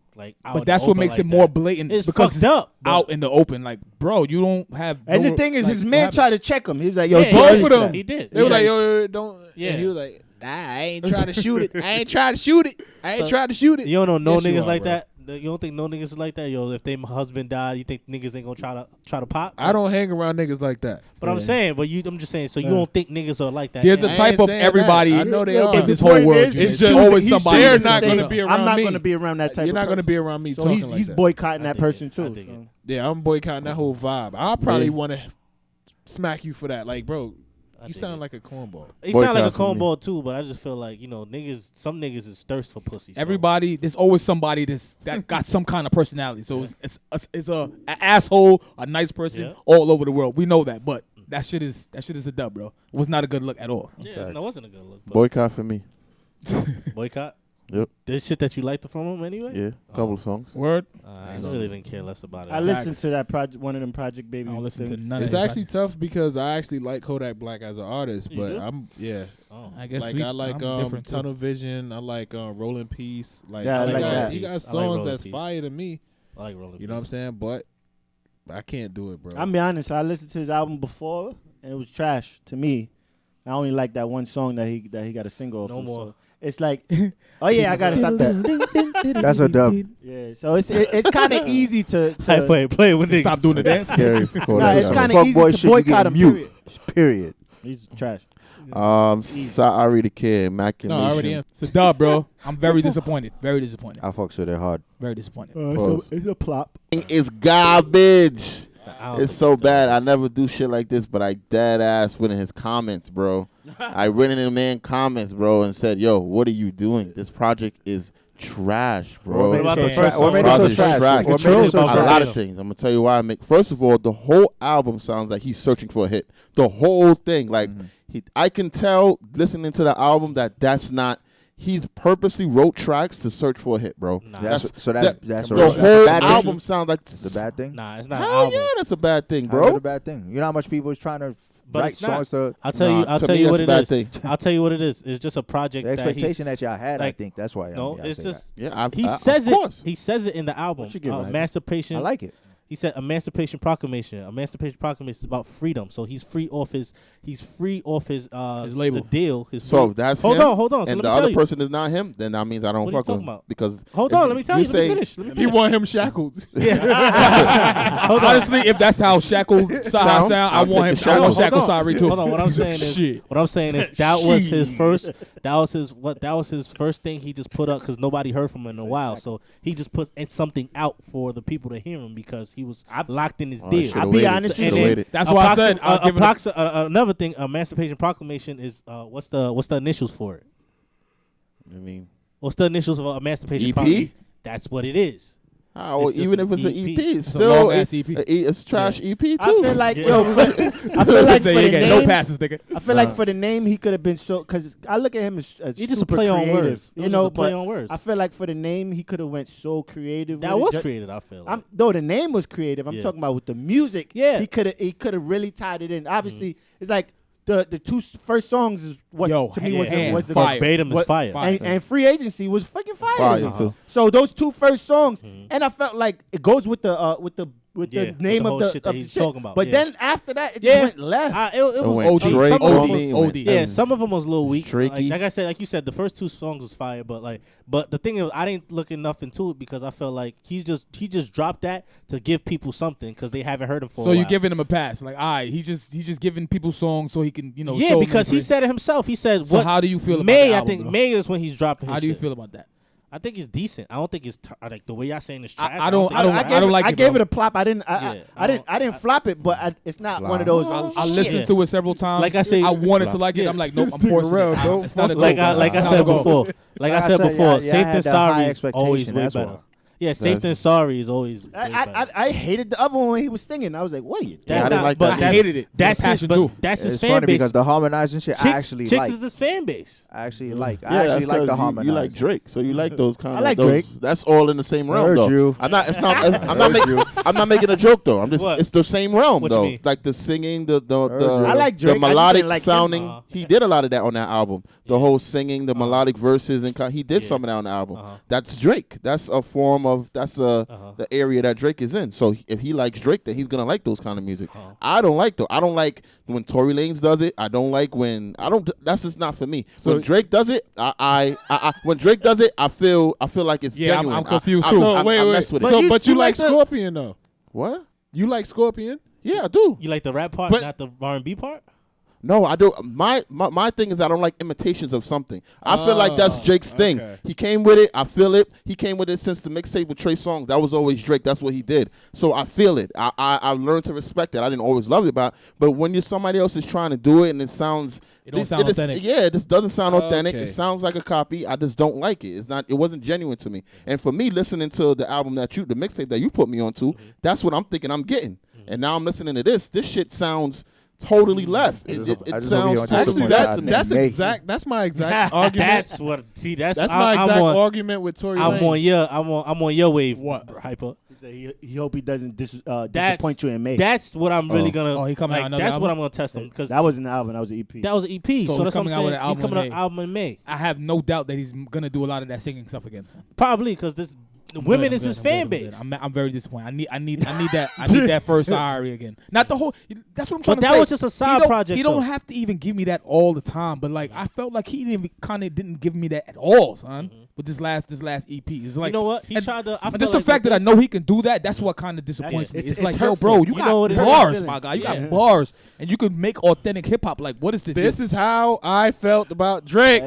out in But that's the what open makes like it more that. blatant It's because fucked up, but- out in the open. Like, bro, you don't have. And no, the thing is, like, his what man happened? tried to check him. He was like, yo, Yeah, it's too both early of for them. that. He did. They were Yeah. like, yo, don't. Yeah. And he was like, nah, I ain't trying to shoot it. I ain't trying to shoot it. I ain't So, trying to shoot it. You don't know no Yes, you niggas are, like bro. that. You don't think no niggas is like that, yo? If their husband died, you think niggas ain't gonna try to pop? I don't hang around niggas like that. But I'm saying, I'm just saying. So you don't think niggas are like that? There's Yeah. a I type ain't of saying everybody that. I know they Yeah, are. but in this the whole point world. is, Junior. it's There's just- always he's somebody. sure that's not the gonna same. be around I'm not me. going to be around that type You're of not going to person. be around me So talking he's like that. boycotting I that dig person it. too. I dig so. it. Yeah, I'm boycotting that whole vibe. I'll probably Yeah. want to smack you for that. Like, bro, You sound like a cornball. He sound like a Boycott for me. cornball too, but I just feel like niggas. Some niggas is thirst for pussy. So. Everybody, there's always somebody that got some kind of personality. So it's a asshole, a nice person all over the world. We know that, but that shit is a dub, bro. It was not a good look at all. Yeah, that wasn't a good look. But Boycott for me. boycott. Yep. There's shit that you liked from him anyway. Yeah, a couple of songs. Word. I really didn't care less about it. I listened to that project, one of them Project Baby. I don't listen to things. none of It's it. actually tough because I actually like Kodak Black as an artist, You but do? Oh. I guess Like I like different too. Tunnel Vision. I like Rolling Peace. Like Yeah, I like that. He got I like songs Rolling that's Peace. fire to me. I like Rolling. You know what I'm saying? But I can't do it, bro. I'm be honest. I listened to his album before, and it was trash to me. I only like that one song that he got a single. No off of, more. so it's like, oh yeah, I gotta stop that. That's a dub. Yeah, so it's kind of easy to I play with niggas. Stop doing the dance. Scary. Nah, it's kind of Fuck easy boy to shit, you boycott get him. mute. Period. Period. He's trash. Sorry to care. Immaculation. No, I already am. It's a dub, bro. I'm very disappointed. Very disappointed. I fucks with it hard. Very disappointed. It's a plop. It's garbage. I don't It's think so it's bad. I never do shit like this, but I dead ass went in his comments, bro. I went in the man comments, bro, and said, "Yo, what are you doing? This project is trash, bro." What about the Okay. first What song? made it so Project trash? trash. What made it so A lot trash? of things. I'm gonna tell you why. First of all, the whole album sounds like he's searching for a hit. The whole thing, like I can tell listening to the album that's not. He's purposely wrote tracks to search for a hit, bro. Nah. That's a the that's whole a bad thing. album sounds like It's a bad thing. Nah, it's not an Hell album. yeah, that's a bad thing, How is it bro. a bad thing? You know how much people is trying to But write it's not. songs to I'll tell you. Nah, I'll to tell me, you what it that's a is. bad thing. I'll tell you what it is. It's just a project the that he's. expectation that y'all had. I like, think that's why. No, I it's say just. Yeah, He says of it. course. He says it in the album. What you get, Ryder? Emancipation. that. I like it. He said Emancipation Proclamation. Emancipation Proclamation is about freedom. So he's free off his label. deal. His So free- if that's hold him, on. So and let the me tell other you. person is not him, then that means I don't What are you fuck with talking him. about? Because Hold if on, let me tell you. Let me say- finish. Let me He finish. want him shackled. Hold on. Honestly, if that's how Shackled Sahar sound, I I'll want take him. the I want Shackle. Shackled Sahari too. Hold on. What I'm saying is, Shit. that was his first. That was his first thing he just put up because nobody heard from him in a while. So he just put something out for the people to hear him because he was locked in his Oh, deal. should've I'll be waited. honest Should've with you. waited. That's why I said I'll give it another thing. Emancipation Proclamation is what's the initials for it? I mean, What's the initials of Emancipation EP? Proclamation? That's what it is. It's just even if an it's an EP. EP, it's It's a still long-ass EP. It's trash EP too. I feel like Yeah. I feel like for Say the you get no name, passes, nigga. I feel like for the name he could have been so because I look at him as You just super play on creative, words. you know. play But on words. I feel like for the name he could have went so creative. That with it. was Ju- created. I feel. Like. Though the name was creative, I'm Yeah. talking about with the music. Yeah. he could have really tied it in. Obviously, it's like the two first songs is what Yo, to me hand was the fire. Verbatim is what- fire. Fire. and Free Agency was fucking fire. Fire, to me. too. So those two first songs, and I felt like it goes with the Yeah, with name the of whole the shit that of he's the shit. talking about, But yeah. then after that, it just Yeah. went left. It was went OD. Drake Some of on them me, was went yeah, some of them was a little weak. Drakey. Like I said, the first two songs was fire, but the thing is, I didn't look enough into it because I felt like he just dropped that to give people something because they haven't heard him for. So a you're while. giving him a pass, like, all right, he's just giving people songs so he can, yeah, show because them he said it himself. He said, So "What how do you feel about May? the I album, think bro? May is when he's dropping. His How do you shit. feel about that? I think it's decent. I don't think it's like the way y'all saying it's trash. I don't think like I it, gave bro. it a plop. I didn't. Yeah, I didn't flop it, but it's not one of those. I shit. listened to it several times. Like I say- I wanted to like it. Yeah. I'm like, nope, I'm forcing Real, it. don't It's not a like go, I bro. like I It's not said a go. before. Like I said before, y'all safe had than that high sorry is always expectation, way that's better. why. Yeah, safe than sorry is always. way better. I hated the other one when he was singing. I was like, what are you doing? I didn't like but that. I hated it. That's Passion his, too. but that's his It's fan funny base. because the harmonizing shit, I actually Chicks like. is his fan base. I actually like. Yeah, I actually that's like 'cause the you harmonizing. like Drake, so you like those kind I of. like those, Drake. That's all in the same realm, Heard though. you. I'm not. It's not. I'm not making a joke though. I'm just. What? It's the same realm What you though. mean? Like the singing, the Heard you. I like the Drake. I just melodic didn't like him. sounding. He did a lot of that on that album. The Yeah. whole singing, the melodic verses, and he did Yeah. some of that on the album. Uh-huh. That's Drake. That's a form of. That's the area that Drake is in. So if he likes Drake, then he's gonna like those kind of music. I don't like though. I don't like when Tory Lanez does it. I don't like when I don't. That's just not for me. So- when Drake does it, I when Drake does it, I feel like it's Yeah, I'm genuine. confused I, too. So I wait. mess with it. So, you- but you you like like the- Scorpion though? What? You like Scorpion? Yeah, I do. You like the rap part, But- not the R&B part? No, I do. My thing is I don't like imitations of something. I feel like that's Drake's thing. Okay. He came with it. I feel it. He came with it since the mixtape with Trey Songz. That was always Drake. That's what he did. So I feel it. I learned to respect it. I didn't always love it, but when you're somebody else is trying to do it and it sounds, It don't sound authentic. Yeah, this doesn't sound authentic. Okay. It sounds like a copy. I just don't like it. It's not. It wasn't genuine to me. And for me, listening to the album the mixtape that you put me onto, that's what I'm thinking I'm getting. And now I'm listening to this. This shit sounds totally left. It I just sounds hope you totally understand left to me. That's my exact argument. That's my I'm exact on, argument with Tory Lanez. I'm on your wave. What? Hypa? He hope he doesn't disappoint you in May. That's what I'm really gonna. Oh, he coming out another That's album? what I'm gonna test him because That wasn't an album. That was an EP. that was an EP. So So, he's that's what I'm coming out with saying. an He's album coming in out May. album in May. I have no doubt that he's gonna do a lot of that singing stuff again. Probably because this women is his fan I'm good, base. I'm very disappointed. I need that. I need that first Ari again. Not the whole. That's what I'm trying But to say. that was just a side project, He don't though. have to even give me that all the time. But like, I felt like he didn't give me that at all, son. With this last EP, it's like, You know what? He and- tried to. I and feel just the like fact with that I this- know he can do that, that's what kind of disappoints me. it's- It's it's like, yo, hurtful. bro, you You know got what it is? bars, my guy. You Yeah. got bars, and you could make authentic hip hop. Like, what is this? This is how I felt about Drake.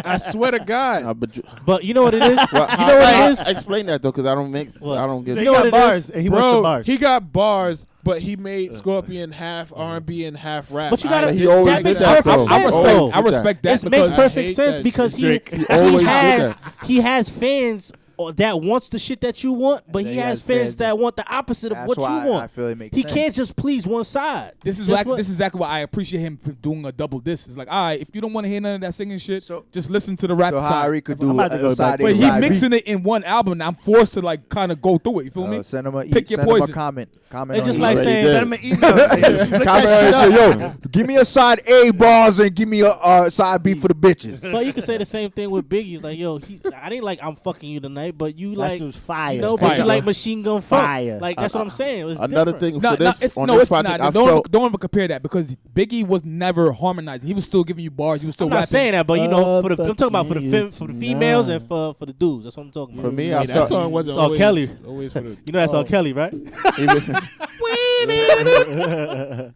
I swear to God. But you know what it is? Well, You know what it is? Explain that though, because I don't get. He know what got it bars, is? and he wants the Bro, bars. he got bars, but he made Scorpion half R&B and half rap. But you gotta. He always That did makes that, perfect though. sense. He though. always I did respect that. It because makes I perfect hate sense that because shit. He always did that. he has fans that wants the shit that you want, but then he he has has fans fans that want the opposite of That's what why you want. I feel it makes He sense. can't just please one side. This is That's like what- this is exactly why I appreciate him for doing a double disc. It's like, all right, if you don't want to hear none of that singing shit, So- just listen to the rap So side. Harry could I'm do about to go a side back A, to But he side B. mixing it in one album. And I'm forced to like kind of go through it. You feel me? Send him a Pick your send him a poison. comment. Comment It's on just his like already saying, did. Send him an email. Flick comment that and shit say, up. yo, give me a side A bars and give me a side B for the bitches. but you can say the same thing with Biggie's. Like, yo, I didn't like I'm fucking you tonight, but you That like, shit was fire. you know, but you Fire. like Machine Gun Funk. Fire. Like that's what I'm saying. It was Another different. thing for this it's on this project, not. I Don't felt ever compare that because Biggie was never harmonizing. He was still giving you bars. He was still I'm not rapping. saying that, but you know, I'm talking about for fucking the females and for the dudes. That's what I'm talking for about. me. Yeah, I that felt song wasn't It's all always, Kelly. always for the. You know that's all Kelly, right?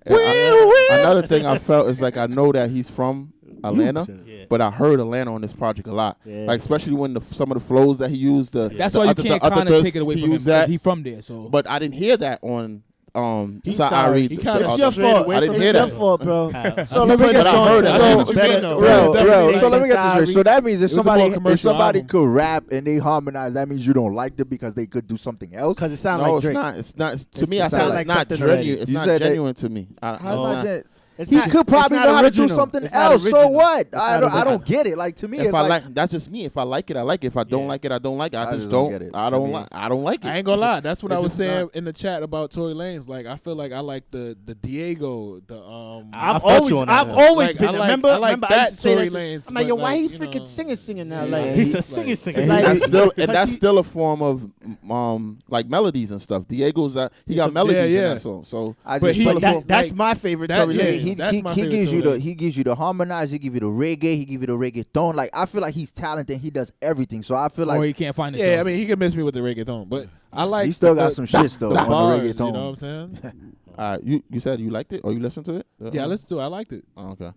another thing I felt is like I know that he's from Atlanta, Yeah. but I heard Atlanta on this project a lot. Yeah. Like especially when some of the flows that he used. That's the why you other- can't the other kind of does, take it away he from him used because that, he from there. So but I didn't hear that on He Sa'ari. kinda- he kinda It's the- your straight fault. away I didn't from hear It's your that. fault, bro. Kyle. So let me But get I heard it. I I see see what you're saying, though. Real, Definitely. so let me get this Sorry. straight. So that means if It was a more somebody commercial album. could rap and they harmonize, that means you don't like them because they could do something else. Because it sounds No, like it's Drake. not. It's not. To It's- me, it I sound said like it's not something already. genuine. It's You not said that- genuine to me. How's It's not not. gen- It's He not- could it's probably not know how to do original. something It's not else. So original. what? It's I not don't original. get it. Like to me, If it's I like like, that's just me. If I like it, I like it. If I don't like it, I don't like it. I just don't don't. get it. I To don't me- like. I don't like it. I ain't gonna lie. That's what It's I was just saying not. in the chat about Tory Lanez. Like, I feel like I like the Diego, the I I've felt always, you on that I've one. always Like, been. I like- remember, I like remember, that used to say Tory that shit. Lanez, I'm like, but yo, why like, he you freaking know, singing now? yeah. Like, He's a Like- singing. It's And like- that's still, because and that's he- still a form of like melodies and stuff. Diego's he got melodies in yeah. that song. So I But just he- feel But like that's like, my favorite that- Tory yeah, Lanez. That's my he favorite gives you Tory the Lanez. he gives you the harmonize, he give you the reggae, he give you the reggaeton. Like I feel like he's talented, he does everything. So I feel or like he can't find himself. Yeah, I mean, he can miss me with the reggaeton, but I like. he still the- got some shits though the on bars, the you reggaeton. know what I'm saying? you said you liked it or you listened to it? Yeah, let's do it. I liked it. Oh, okay.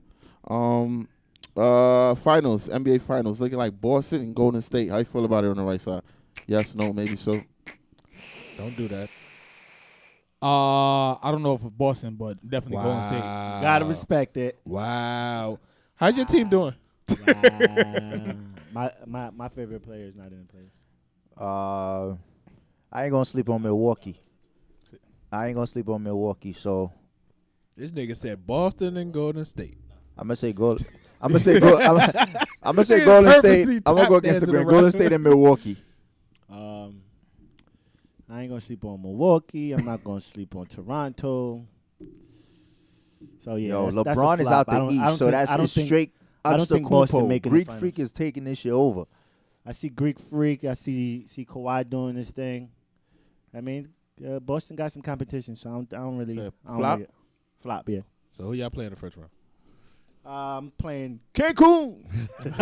Finals, NBA finals, looking like Boston and Golden State. How you feel about it on the right side? Yes, no, maybe so. Don't do that. I don't know if it's Boston, but definitely Golden State. Gotta respect it. Wow. How's your team doing? My favorite player is not in the place. I ain't gonna sleep on Milwaukee. So This nigga said Boston and Golden State. I'm gonna say Golden State. I'm gonna say Golden Purposely State. I'm gonna go tap against the dancing grain. around. Golden State and Milwaukee. I ain't gonna sleep on Milwaukee. I'm not gonna sleep on Toronto. So yeah, Yo, that's a LeBron is flop. out the East, so that's straight. I don't think Boston Upstakupo. making the Greek finals. Freak is taking this shit over. I see Greek Freak. I see Kawhi doing this thing. I mean, Boston got some competition, so I don't really. So, I don't flop? like it. Flop, yeah. So who y'all playing in the first round? I'm playing Cancun. That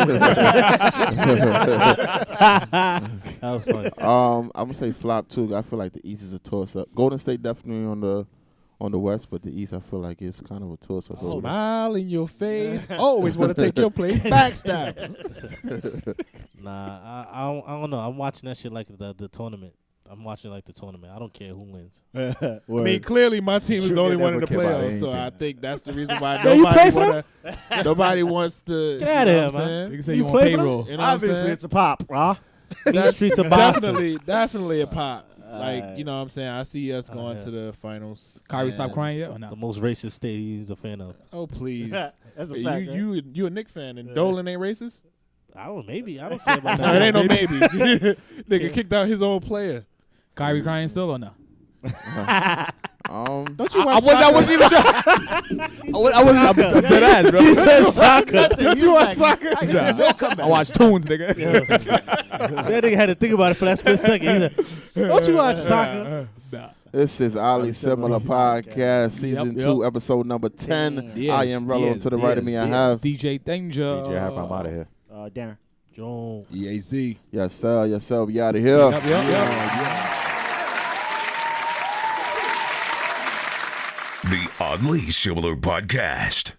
was funny. I'm gonna say flop too. I feel like the East is a toss up. Golden State definitely on on the West, but the East, I feel like it's kind of a toss up. Smile in your face. Always want to take your place. Backstabbers. Nah, I don't know. I'm watching that shit like the tournament. I'm watching like the tournament. I don't care who wins. I mean, clearly my team is the only one in the playoffs, so I think that's the reason why nobody wants to. Get out of here, man. You can say you on payroll. You know what I'm Obviously, saying? it's a pop, bro. These streets of Boston. Definitely a pop. Like, you know what I'm saying? I see us going to the finals. Kyrie stopped crying yet or The not? most racist state he's a fan of. Oh, please. That's a fact. You a Knicks fan and Dolan ain't racist? I don't care about No, that. it ain't no maybe. Nigga kicked out his own player. Kyrie crying still or no? Don't you watch soccer? I wasn't even sure. I wasn't dead ass, bro. He said soccer. Don't you watch soccer? I watch tunes, nigga. That nigga had to think about it for that split second. He's like, Don't you watch soccer? This is Ali Similar Podcast, Season 2, Episode number 10. Yes, I am Rello. To the right of me, I have. DJ Dane-Ja. DJ Hypa, I'm out of here. Darren. Joan. EAZ. Yes, sir. Yes, sir. We out of here. The Oddly Similar Podcast.